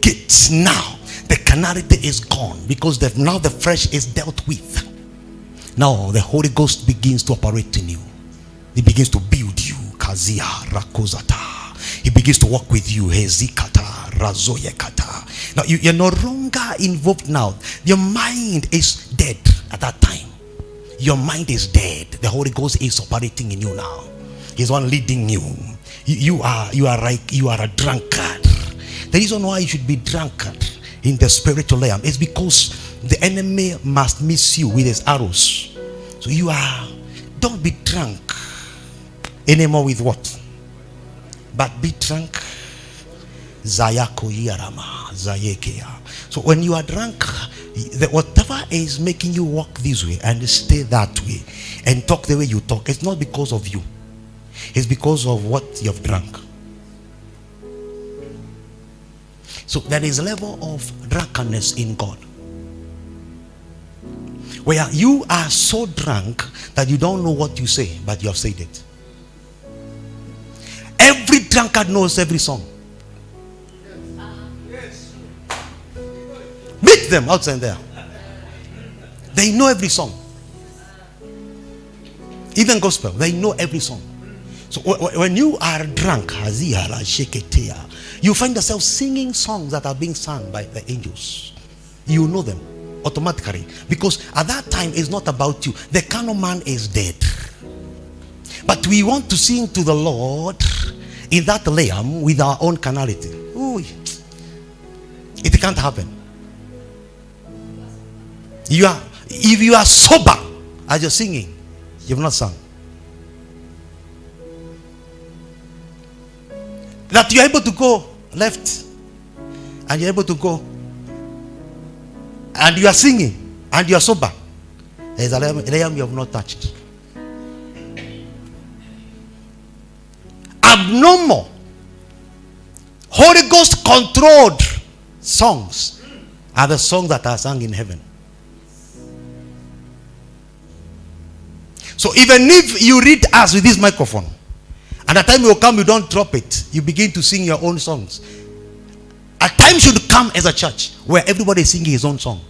gates, now the carnality is gone, because now the flesh is dealt with. Now the Holy Ghost begins to operate in you. He begins to build you. Kazia rakozata. He begins to work with you. Hezikata razoyekata. Now you're no longer involved now. Your mind is dead at that time. Your mind is dead. The Holy Ghost is operating in you now. He's one leading you. You are a drunkard. The reason why you should be drunkard in the spiritual realm is because the enemy must miss you with his arrows. So don't be drunk anymore with what? But be drunk. So when you are drunk, whatever is making you walk this way and stay that way and talk the way you talk, it's not because of you. It's because of what you have drunk. So there is a level of drunkenness in God, where you are so drunk that you don't know what you say, but you have said it. Every drunkard knows every song. Meet them outside there. They know every song. Even gospel, they know every song. So when you are drunk, you find yourself singing songs that are being sung by the angels. You know them automatically, because at that time it's not about you. The carnal man is dead, but we want to sing to the Lord in that realm with our own carnality. Ooh, it can't happen. If you are sober as you're singing, you've not sung. That you're able to go left and you're able to go and you are singing and you are sober, there is a realm you have not touched. Abnormal, Holy Ghost controlled songs are the songs that are sung in heaven. So even if you read us with this microphone, and the time will come you don't drop it, you begin to sing your own songs. A time should come as a church where everybody is singing his own song.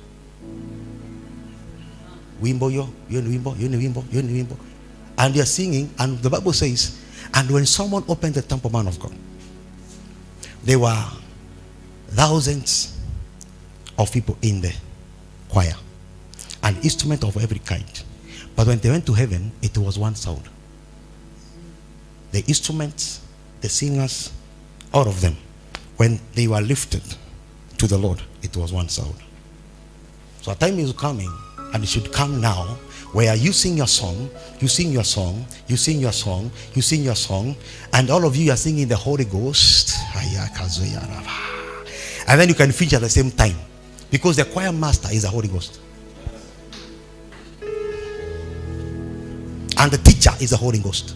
Wimbo yo, you wimbo, you wimbo, you wimbo. And you're singing, and the Bible says, and when someone opened the temple, man of God, there were thousands of people in the choir, an instrument of every kind. But when they went to heaven, it was one sound. The instruments, the singers, all of them, when they were lifted to the Lord, it was one sound. So a time is coming, and it should come now, where you sing your song, you sing your song, you sing your song, you sing your song, and all of you are singing the Holy Ghost. And then you can finish at the same time, because the choir master is the Holy Ghost, and the teacher is the Holy Ghost.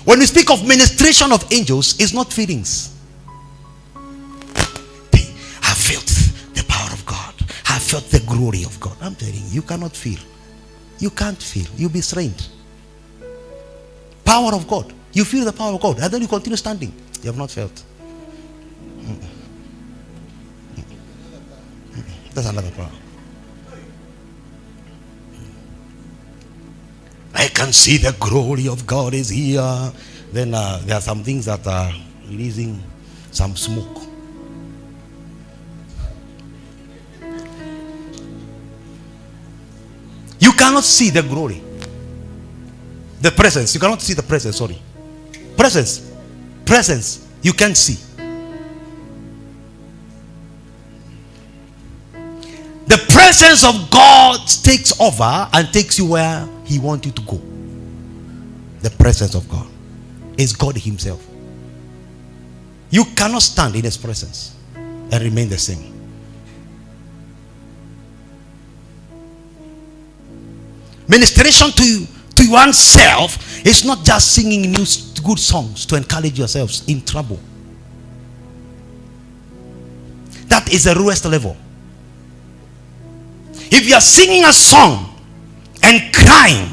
When we speak of ministration of angels, it's not feelings. I felt the power of God. I felt the glory of God. I'm telling you, you cannot feel. You can't feel. You'll be strained. Power of God. You feel the power of God, and then you continue standing. You have not felt. That's another power. I can see the glory of God is here. Then there are some things that are releasing some smoke. You cannot see the glory. The presence. You cannot see the presence, sorry. Presence. Presence. You can't see. The presence of God takes over and takes you where He wants you to go. The presence of God is God Himself. You cannot stand in His presence and remain the same. Ministration to oneself is not just singing new good songs to encourage yourselves in trouble. That is the lowest level. If you are singing a song and crying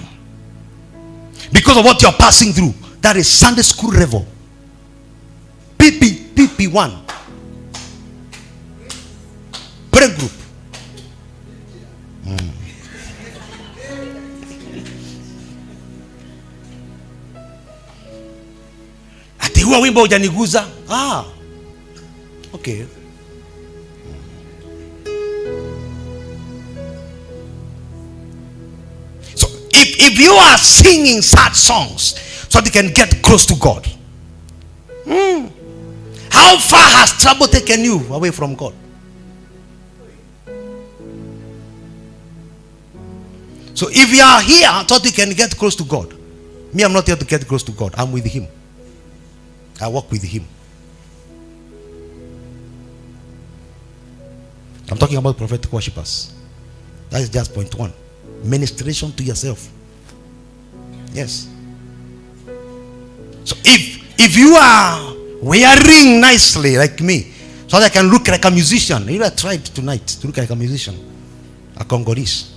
because of what you are passing through, that is Sunday school level. PP1. Prayer group. Ati huwa wimbo hujaniguza. Okay. If you are singing sad songs so they can get close to God, how far has trouble taken you away from God? So if you are here so you can get close to God, me, I'm not here to get close to God. I'm with Him. I walk with Him. I'm talking about prophetic worshippers. That is just point one. Ministration to yourself. Yes. So if you are wearing nicely like me, so that I can look like a musician. You know, I tried tonight to look like a musician, a Congolese.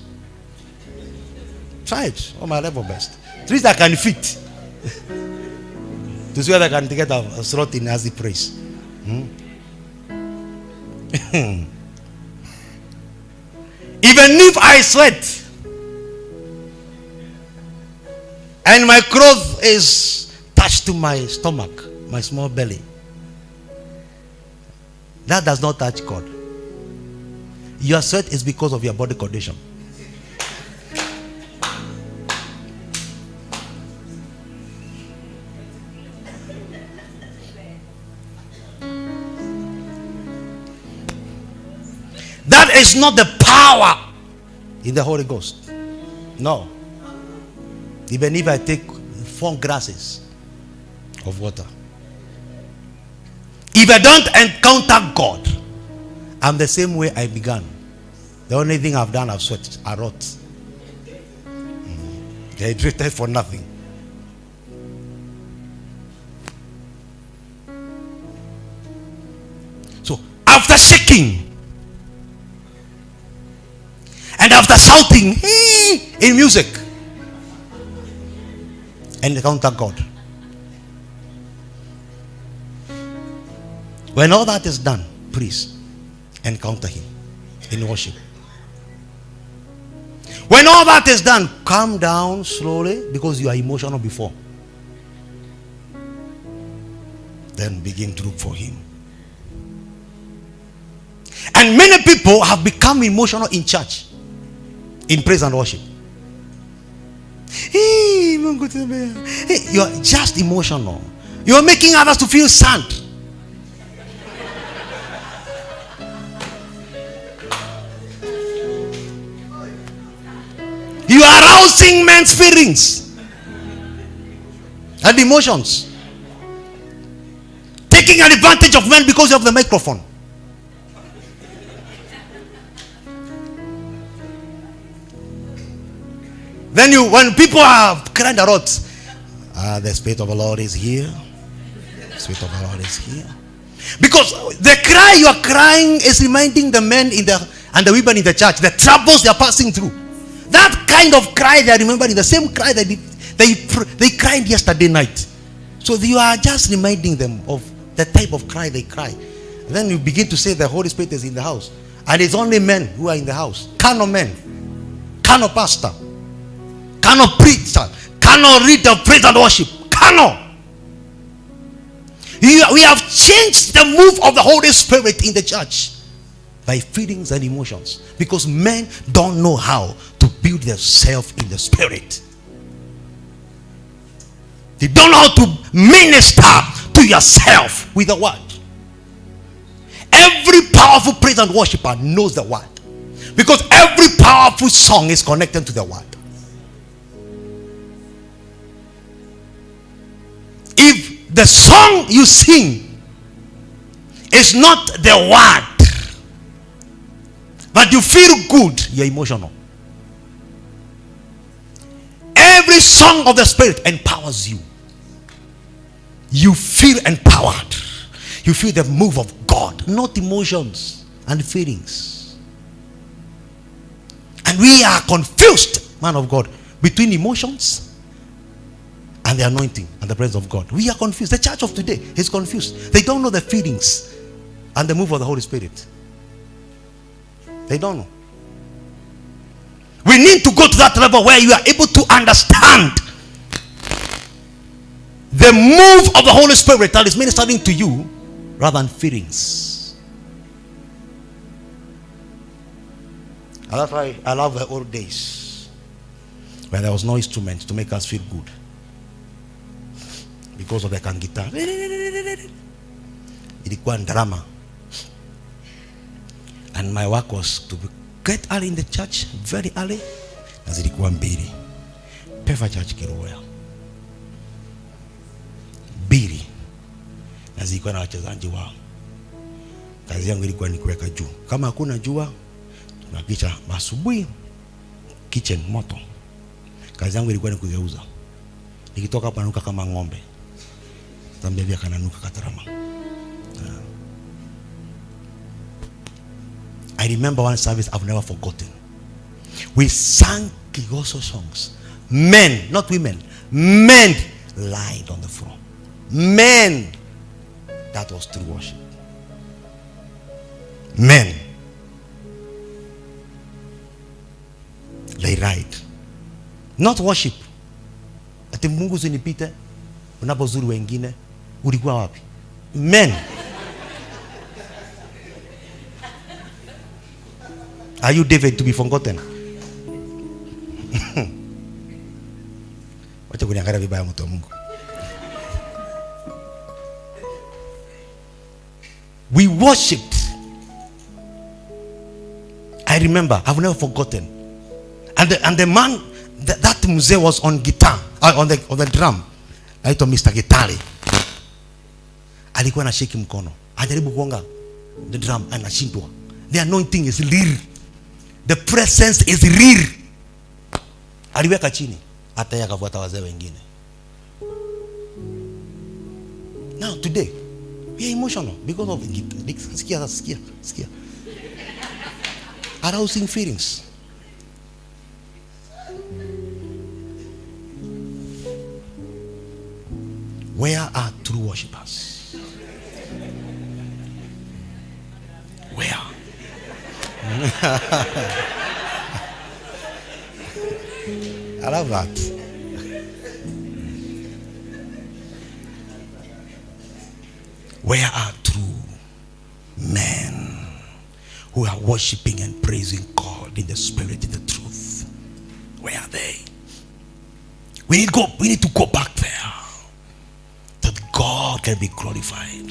Tried on my level best. At least I can fit. To see whether I can get a slot in Azipraise. Even if I sweat and my clothes is touched to my stomach, my small belly, that does not touch God. Your sweat is because of your body condition. That is not the power in the Holy Ghost. No. Even if I take 4 glasses of water, if I don't encounter God, I'm the same way I began. The only thing I've done, I've sweat, I rot. Dehydrated for nothing. after shaking, and after shouting in music, encounter God. When all that is done, please encounter him in worship. When all that is done, calm down slowly, because you are emotional before. Then begin to look for him. And many people have become emotional in church, in praise and worship. Hey, you are just emotional. You are making others to feel sad. You are arousing men's feelings and emotions, taking advantage of men because of the microphone. Then when people are crying a lot, the Spirit of the Lord is here. The Spirit of the Lord is here. Because the cry you are crying is reminding the men and the women in the church the troubles they are passing through. That kind of cry they are remembering, the same cry that they cried yesterday night. So you are just reminding them of the type of cry they cry. And then you begin to say the Holy Spirit is in the house. And it's only men who are in the house. Carnal men. Carnal pastor. Carnal preacher. Carnal read the praise and worship. Carnal. We have changed the move of the Holy Spirit in the church by feelings and emotions, because men don't know how to build themselves in the spirit. They don't know how to minister to yourself with the word. Every powerful praise and worshiper knows the word, because every powerful song is connected to the word. If the song you sing is not the word, but you feel good, you're emotional. Every song of the Spirit empowers you. You feel empowered. You feel the move of God, not emotions and feelings. And we are confused, man of God, between emotions and the anointing and the presence of God. We are confused. The church of today is confused. They don't know the feelings and the move of the Holy Spirit. They don't know. We need to go to that level where you are able to understand the move of the Holy Spirit that is ministering to you rather than feelings. And that's why I love the old days where there was no instrument to make us feel good, because of the can guitar. Ilikuwa drama. And my work was to get early in the church, very early. Na zilikuwa mbili. Peva church Kiruya. Mbili. Na zilikuwa na wachezaji wao. Kazi yangu ilikuwa ni kuweka juu. Kama hakuna jua, tunakisha asubuhi kitchen moto. Kazi yangu ilikuwa ni kugeuza. Nikitoka hapa nanuka kama ng'ombe. Tambia kananuka katarama. I remember one service I've never forgotten. We sang Kigoso songs. Men, not women. Men lied on the floor. Men. That was true worship. Men. They lied. Not worship. Ati Mungu usinipite unapozuru wengine. Ulikuwa wapi? Men. Are you David to be forgotten? Wacha kuniangalia vibaya mtu wa Mungu. We worshipped. I remember, I've never forgotten. And the man, that mzee was on guitar, on the drum. Aitwa Mr. Gitari. Alikuwa anashiki mkono. Ajaribu kuonga the drum anashindwa. The anointing is real. The presence is real. Aliweka chini, hata yeye akafuata wazee wengine. Now today, We are emotional because of skia. Arousing feelings. Where are true worshippers? Where? I love that. Where are true men who are worshiping and praising God in the spirit, in the truth? Where are they? We need to go back there, that God can be glorified.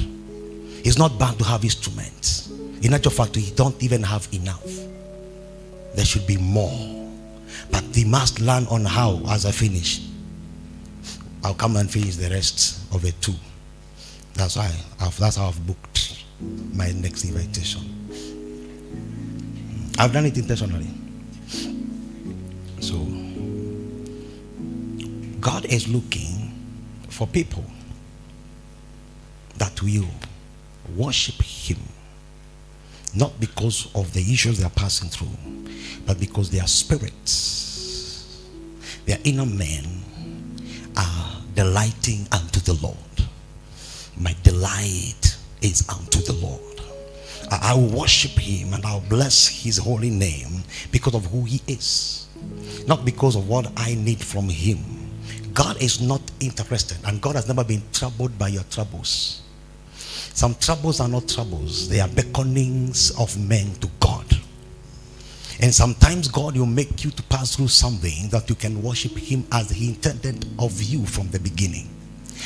He's not bound to have instruments. In actual fact, he don't even have enough. There should be more. But he must learn on how. As I finish, I'll come and finish the rest of the two. That's how I've booked my next invitation. I've done it intentionally. So God is looking for people that will worship him, not because of the issues they are passing through, but because their spirits, their inner men are delighting unto the Lord. My delight is unto the Lord. I will worship him and I'll bless his holy name because of who he is, not because of what I need from him. God is not interested, and God has never been troubled by your troubles. Some troubles are not troubles, they are beckonings of men to God. And sometimes God will make you to pass through something that you can worship him as he intended of you from the beginning,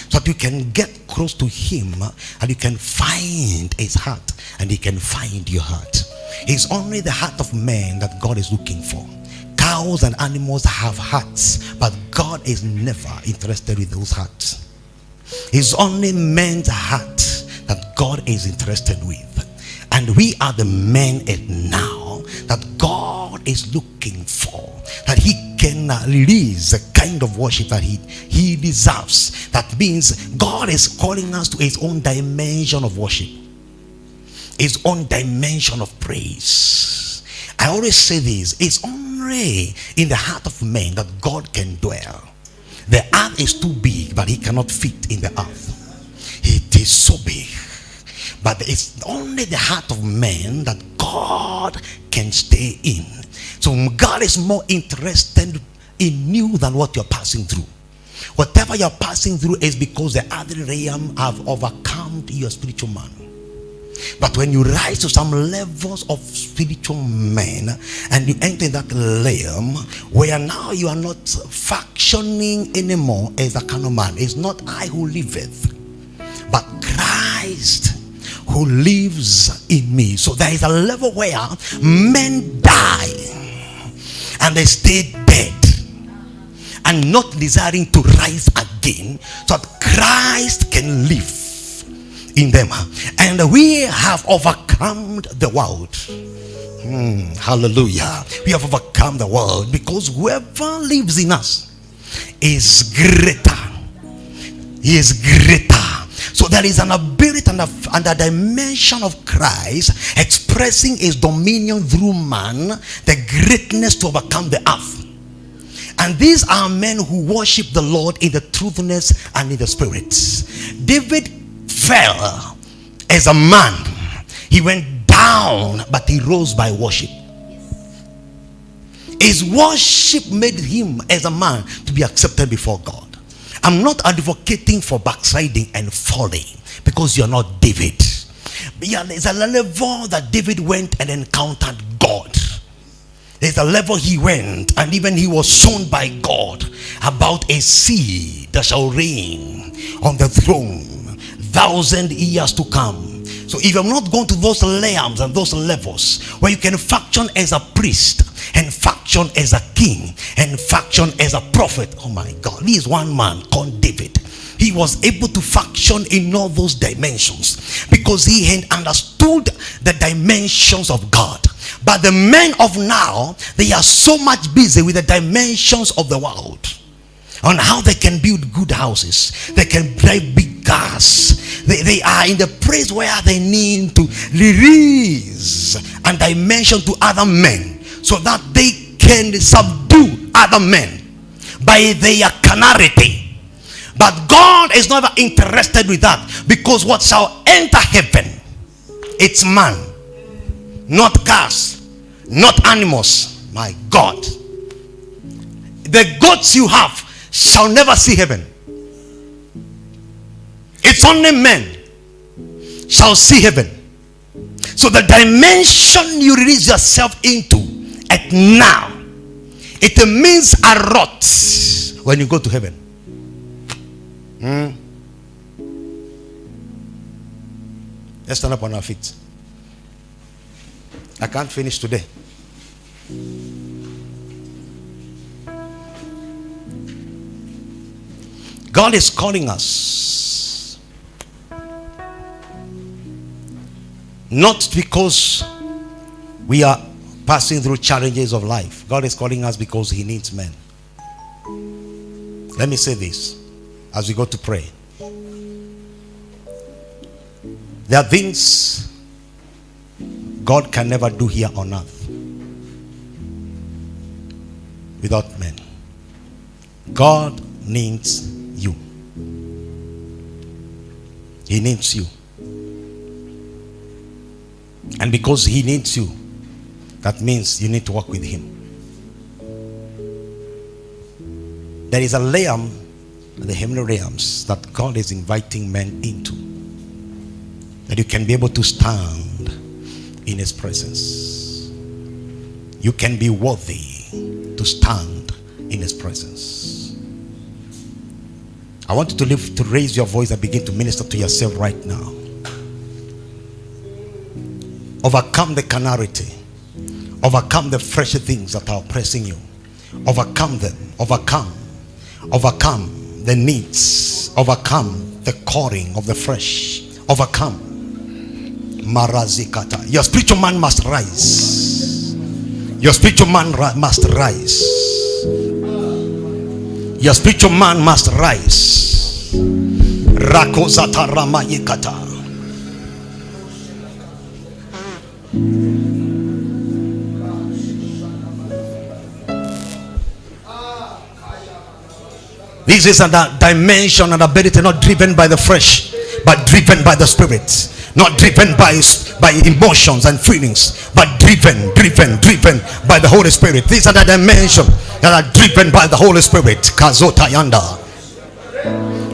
so that you can get close to him and you can find his heart and he can find your heart. It's only the heart of man that God is looking for. Cows and animals have hearts, but God is never interested with those hearts. It's only man's heart that God is interested with. And we are the men now that God is looking for, that he can release the kind of worship that he deserves. That means God is calling us to his own dimension of worship, his own dimension of praise. I always say this: it's only in the heart of man that God can dwell. The earth is too big, but he cannot fit in the earth. It is so big, but it's only the heart of man that God can stay in. So God is more interested in you than what you're passing through. Whatever you're passing through is because the other realm have overcome your spiritual man. But when you rise to some levels of spiritual man and you enter that realm where now you are not functioning anymore as a carnal man, it's not I who liveth, but Christ who lives in me. So there is a level where men die and they stay dead and not desiring to rise again, so that Christ can live in them. And we have overcome the world. Hallelujah. We have overcome the world because whoever lives in us is greater. He is greater. So there is an ability and a dimension of Christ expressing his dominion through man, the greatness to overcome the earth. And these are men who worship the Lord in the truthness and in the spirit. David fell as a man. He went down, but he rose by worship. His worship made him as a man to be accepted before God. I'm not advocating for backsliding and falling, because you're not David. But yeah, there's a level that David went and encountered God. There's a level he went, and even he was shown by God about a seed that shall reign on the throne 1,000 years to come. So if I'm not going to those realms and those levels where you can function as a priest and function as a king and function as a prophet, oh my God, there is one man called David. He was able to function in all those dimensions because he had understood the dimensions of God. But the men of now, they are so much busy with the dimensions of the world, on how they can build good houses, they can drive big cars, others. They are in the place where they need to release and dimension to other men so that they can subdue other men by their carnality. But God is never interested with that, because what shall enter heaven, it's man, not cars, not animals. My God, the goats you have shall never see heaven. It's only men shall see heaven. So the dimension you release yourself into at now, it means a rot when you go to heaven. Let's stand up on our feet. I can't finish today. God is calling us, not because we are passing through challenges of life. God is calling us because He needs men. Let me say this as we go to pray. There are things God can never do here on earth without men. God needs you. He needs you. And because He needs you, that means you need to walk with Him. There is a realm, the heavenly realms, that God is inviting men into, that you can be able to stand in His presence. You can be worthy to stand in His presence. I want you to raise your voice and begin to minister to yourself right now. Overcome the carnality. Overcome the fresh things that are oppressing you. Overcome them. Overcome the needs. Overcome the calling of the fresh. Overcome. Marazikata. Your spiritual man must rise. Your spiritual man must rise. Your spiritual man must rise. Rakozata ramayikata. This is a dimension and ability not driven by the flesh, but driven by the Spirit. Not driven by emotions and feelings, but driven by the Holy Spirit. These are the dimensions that are driven by the Holy Spirit. Kazota yanda.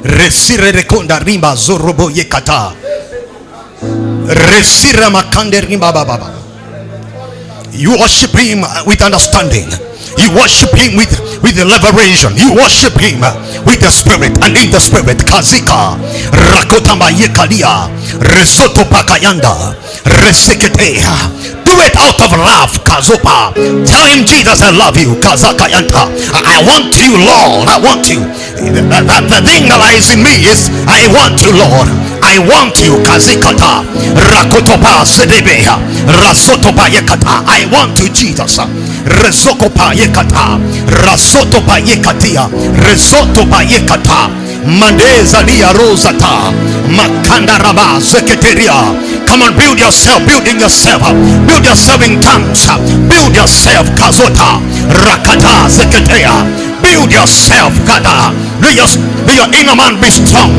Resire rekonda rimba zorobo yekata. Resire makande rimba baba. You worship Him with understanding. You worship Him with the liberation. You worship Him with the Spirit and in the Spirit. Kazika rakotama yekalia resoto pakayanda reseketea. Do it out of love. Kazopa. Tell Him, Jesus, I love you. Kazakayanta. I want you, Lord. I want you. The thing that is in me is I want you, Lord. I want you. Kazikata rakotopa sedebeha rasotopa yekata. I want you, Jesus. Resokopa yekata rasotopa yekatia resotopa yekata mandeza lia rosata makanda raba zeketeria. Come on, build yourself, building yourself up. Build yourself in tongues. Build yourself, Kazota, Rakata, Zeketea. Build yourself, Kada. May your inner man be strong.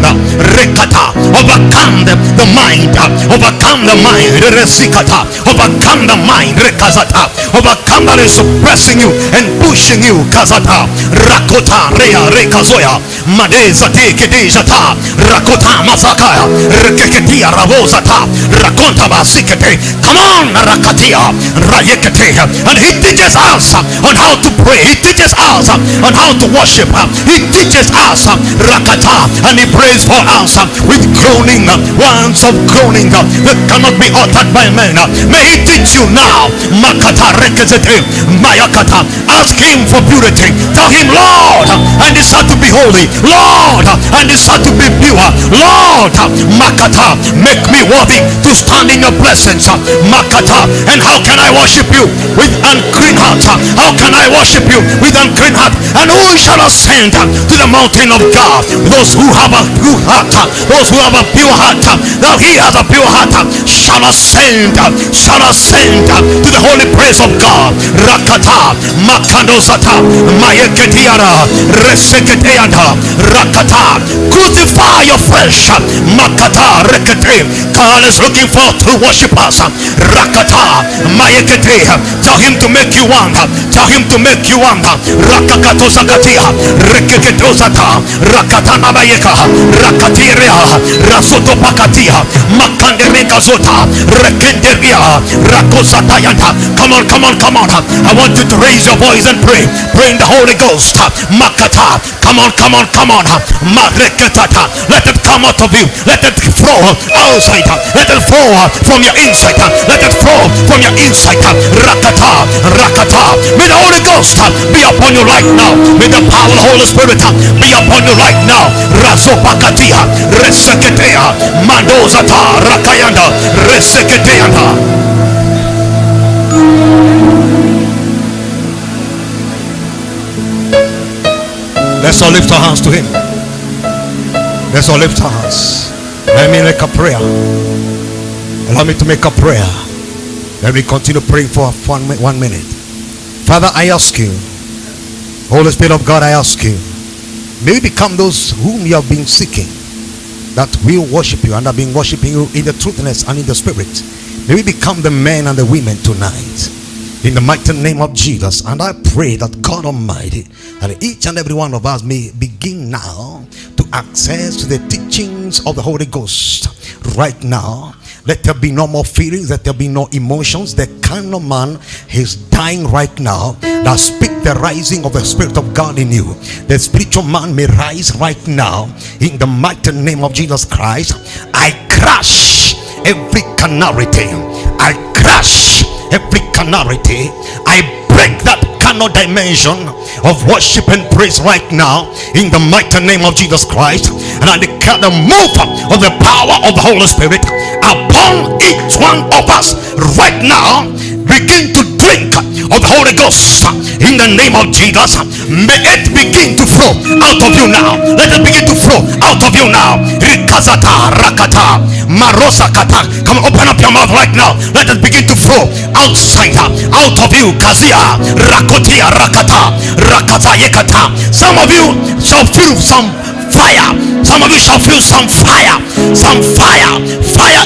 Rekata. Overcome the mind. Overcome the mind. Resikata. Overcome the mind. Rekazata. Overcome that is suppressing you and pushing you. Kazata. Rakota. Rea. Rekazoya. Madeza. Tekedejata. Rakota. Mazakaya. Rekeketia. Ravozata. Rakonta basikete. Come on, Rakatia, Rayekete. And He teaches us on how to pray. He teaches us on how to worship. He teaches us Rakata, and He prays for us with groaning, words of groaning that cannot be uttered by men. May He teach you now. Makata Rekezete Mayakata. Ask Him for purity. Tell Him, Lord, I desire to be holy. Lord, I desire to be pure. Lord, Makata, make me worthy to stand in your presence. Makata. And how can I worship you with unclean heart? How can I worship you with unclean heart? And who shall ascend to the mountain of God? Those who have a pure heart, those who have a pure heart, that he has a pure heart, shall ascend to the holy place of God. Rakata, Makandosata, Mayeketiana, Reseketeana, Rakata. Crucify your flesh, Makata, Rekete. God is looking for true worshippers. Rakata, Mayekete. Tell him to make you one. Tell him to make you one. Rakakato Sakatia, Rekeketosata, Rakatana Bayeka, Rakatiria, Rasoto Pakatia, Makande Rekazota, Rekenderia, Rakosatayanta. Come on. I want you to raise your voice and pray. Pray in the Holy Ghost. Makata. Come on. Mareketata. Let it come out of you. Let it flow outside. Let it flow from your inside. Let it flow from your inside. Rakata. May the Holy Ghost be upon you right now. May the power of the Holy Spirit be upon you right now. Rasopakatia, Reseketea, Mandozata, Rakayanda, Reseketeanda. Let's all lift our hands to him. Let's all lift our hands. Let me make a prayer. Allow me to make a prayer. Let me continue praying for 1 minute. Father, I ask you, Holy Spirit of God, I ask you, may we become those whom you have been seeking, that will worship you and have been worshiping you in the truthness and in the spirit. May we become the men and the women tonight, in the mighty name of Jesus. And I pray that God Almighty, and each and every one of us may begin now to access to the teachings of the Holy Ghost right now. Let there be no more feelings. Let there be no emotions. The carnal man is dying right now. Now speak the rising of the Spirit of God in you. The spiritual man may rise right now in the mighty name of Jesus Christ. I crush every carnality. I crush every carnality. I break that carnal dimension of worship and praise right now in the mighty name of Jesus Christ. And I declare the move of the power of the Holy Spirit upon each one of us right now. Begin to drink of the Holy Ghost in the name of Jesus. May it begin to flow out of you now. Let it begin to flow out of you now. Rikazata, Rakata, Marosakata. Come on, open up your mouth right now. Let it begin to flow outside, out of you. Kazia, Rakotia, Rakata, Rakata, Yekata. Some of you shall feel some fire. Some of you shall feel some fire. Some fire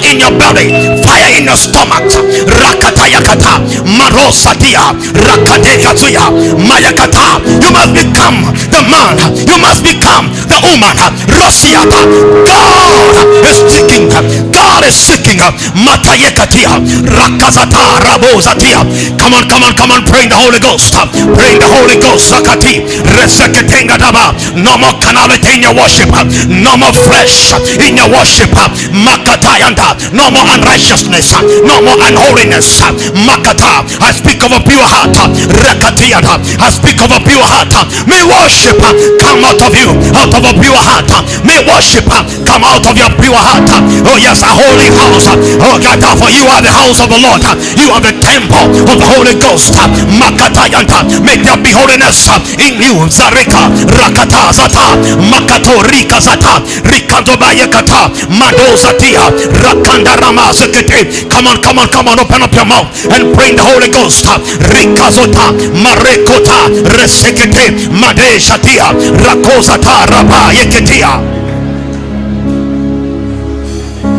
in your belly, fire in your stomach. Rakata yakata, marosatia, rakate katsuya, mayakata. You must become the man. You must become the woman. Rosiata. God is seeking. God is seeking. Matayekatia, rakazata, rabozatia. Come on, pray in the Holy Ghost. Pray in the Holy Ghost. Sakati, reseketenga daba. No more carnality in your worship. No more flesh in your worship. Makatayanda. No more unrighteousness. No more unholiness. Makata. I speak of a pure heart. Rakatiana. I speak of a pure heart. May worship come out of you. Out of a pure heart. May worship come out of your pure heart. Oh yes, a holy house. Oh God, for you are the house of the Lord. You are the temple of the Holy Ghost. Makatayanta. May there be holiness in you. Zarika. Rakata Zata. Makato Rika Zata. Rikando Bayakata. Mado Zatia. Rakanda Rama Sekete. Come on, open up your mouth and pray in the Holy Ghost. Rikazota. Marekota. Resekete. Made Shatia. Rakozata. Raba Yeketia.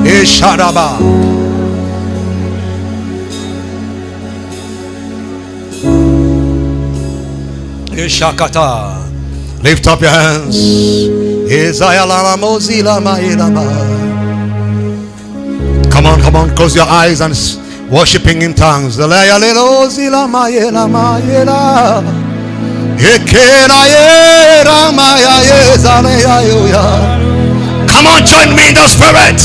Esharaba. Eshakata. Lift up your hands. Come on, close your eyes and worshiping in tongues. Come on, join me in the spirit.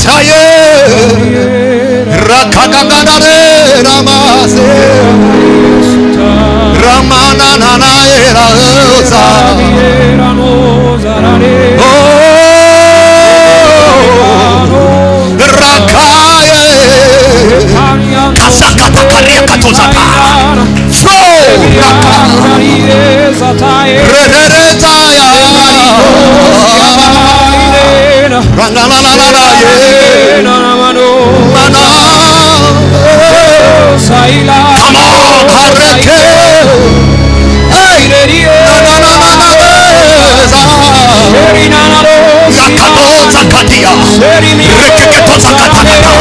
Come on, Hareke. Hey, Yakatota Katia, Rekeketota Katanata,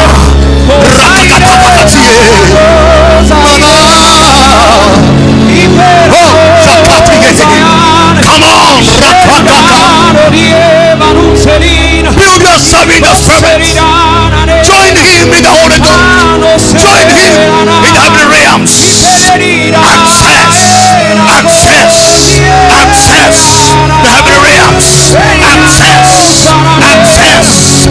Rakakatakatie, Mana, oh, Zakati, come on, Rakakaka. Build yourself in the Spirit. Join him in the Holy Ghost. Join him in heavenly realms. Access the heavenly realms. Access.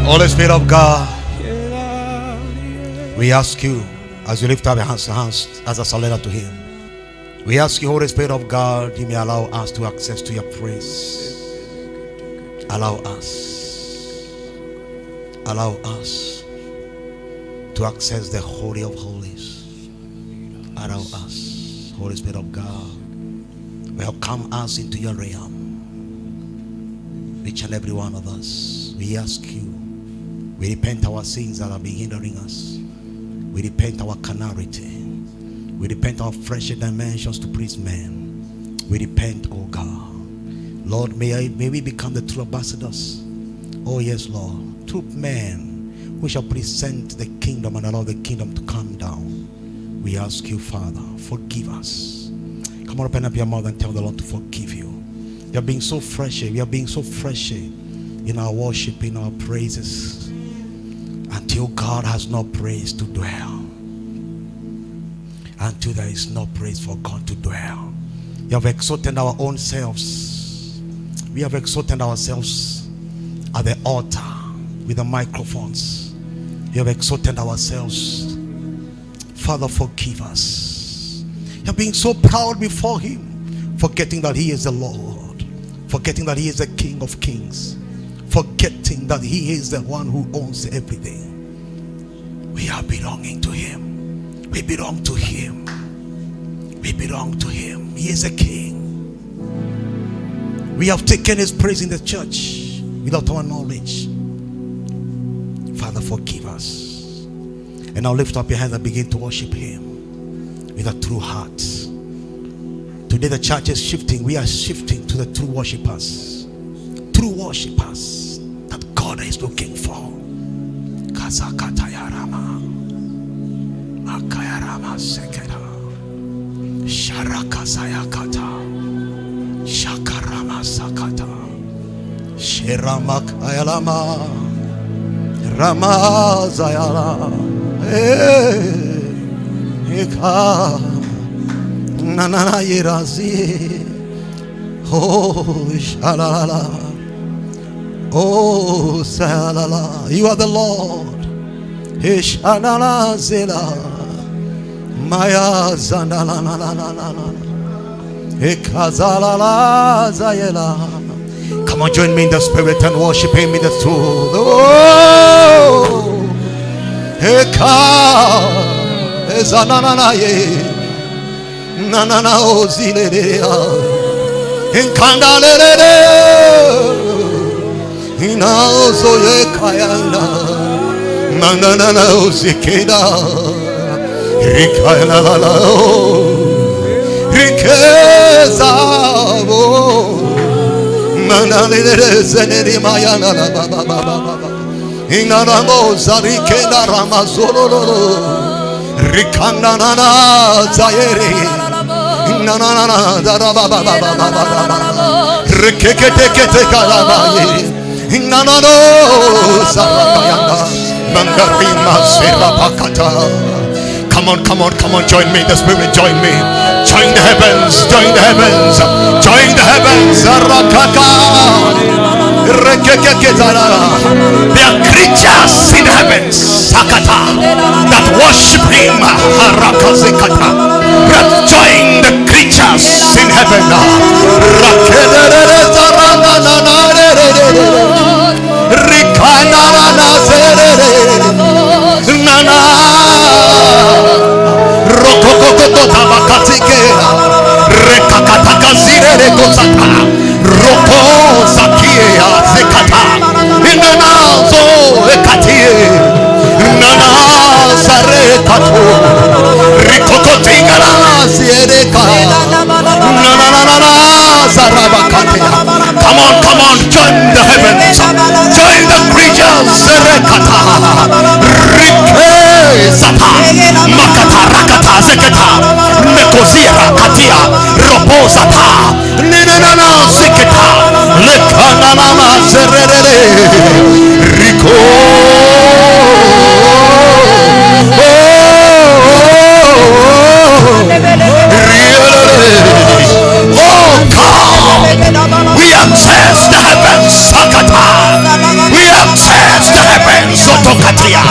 Holy Spirit of God, we ask you as you lift up your hands as a surrender to him. We ask you, Holy Spirit of God, you may allow us to access to your praise. Allow us to access the Holy of Holies. Allow us, Holy Spirit of God, welcome us into your realm. Each and every one of us, we ask you, we repent our sins that have been hindering us. We repent our carnality. We repent our fleshly dimensions to please men. We repent, oh God. Lord, may we become the true ambassadors. Oh yes, Lord. True men who shall present the kingdom and allow the kingdom to come down. We ask you, Father, forgive us. Come on, open up your mouth and tell the Lord to forgive you. You are being so freshy. We are being so freshy in our worship, in our praises, until God has no praise to dwell. Until there is no praise for God to dwell. We have exalted our own selves. We have exalted ourselves at the altar with the microphones. We have exalted ourselves. Father, forgive us. You are being so proud before him, forgetting that he is the Lord, forgetting that he is the King of Kings, forgetting that he is the one who owns everything. We are belonging to him. We belong to him. We belong to him. He is a king. We have taken his praise in the church without our knowledge. Father, forgive us. And now lift up your hands and begin to worship him with a true heart. Today the church is shifting. We are shifting to the true worshippers. True worshippers that God is looking for. Kazakatayarama, Makayarama Sekera, Sharakasayakata, Shakarama Sakata, Sheramakayalama, Ramazayala, Eka, Nanana Yerazi, Oh Shalala. Oh, Salala, you are the Lord. Ishanala Zela, Maya Zandala, Ekazala Zayela. Come on, join me in the spirit and worship him in the truth. Oh, Eka Ezanana ye, Nanana Ozilea, Inkandale. Inazo ye kayana, manana uzikeda, rikayana la la, rikeza bo, manana le zeneri mayana la ba ba ba ba ba, inaramo zarikeda ramazolo, rikana na na zayeri, inana na dara ba ba ba ba ba ba, rikekete kete kalamaye. Inanano Sarakayanda Mangarima Serapakata. Come on, join me in the spirit, join me. Join the heavens, join the heavens, join the heavens. Sarakaka. There are creatures in the heavens, Sakata, that worship him. Harakazekata. heaven. Come on, join the heavens, join the creatures. Makata rakata zeketa mekozira katia robozata ninana zeketa lekana mama zerere riko. Oh God, we access the heavens, Sakata. We access the heavens, Sotokatia,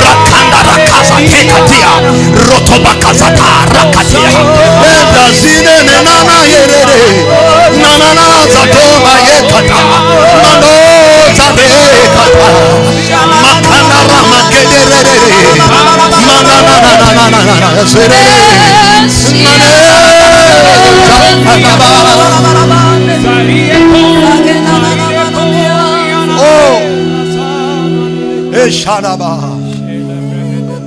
Rakanda Rakaza, Kekatia, Rotobakazata, Rakatia, Endazine Nana Yere, Nana Zatoma Yekata, Nano Zabekata, Makana Ramakere, Oh, Eshanaba,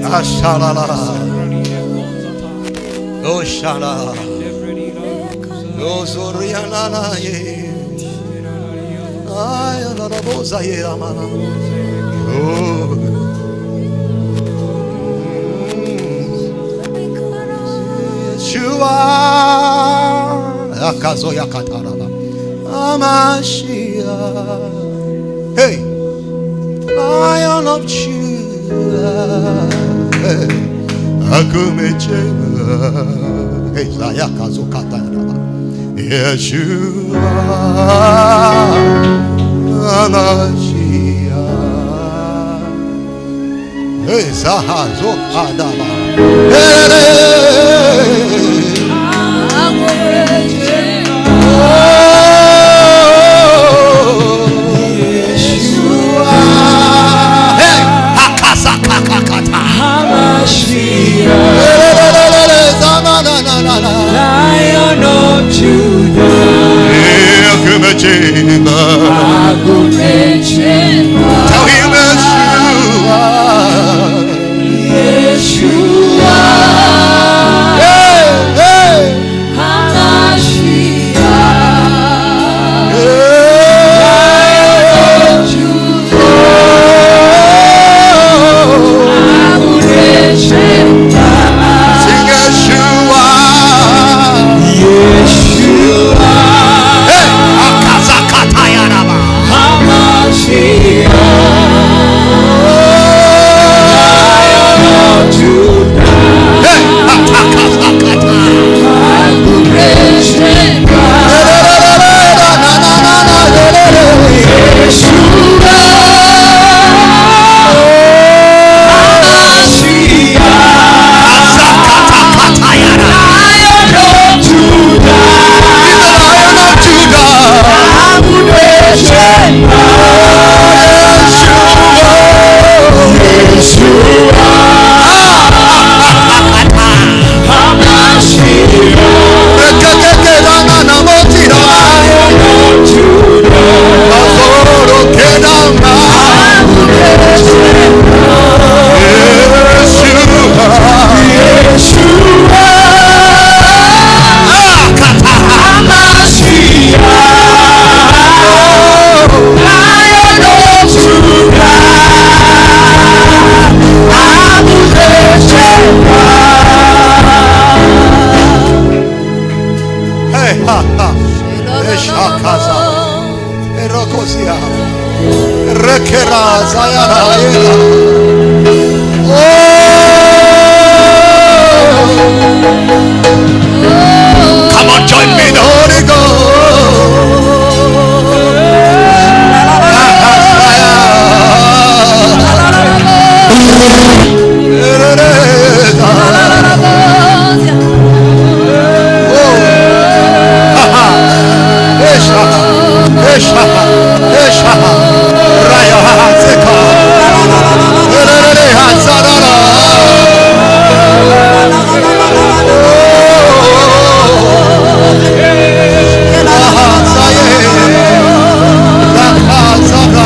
Ashalala, Oshana, Ozoriana, Ayanaboza Yamana. Oh, Yeshua, Akazoya Kataraba, Amashia. Hey, Lion of Judah, hey, Akumeche, hey, Zayakazo Kataraba, Yeshua, Amashia, hey, Zahazo Kadaba, hey. Lion of Judah, tell him Yeshua, hey, hey. Rekera Zayana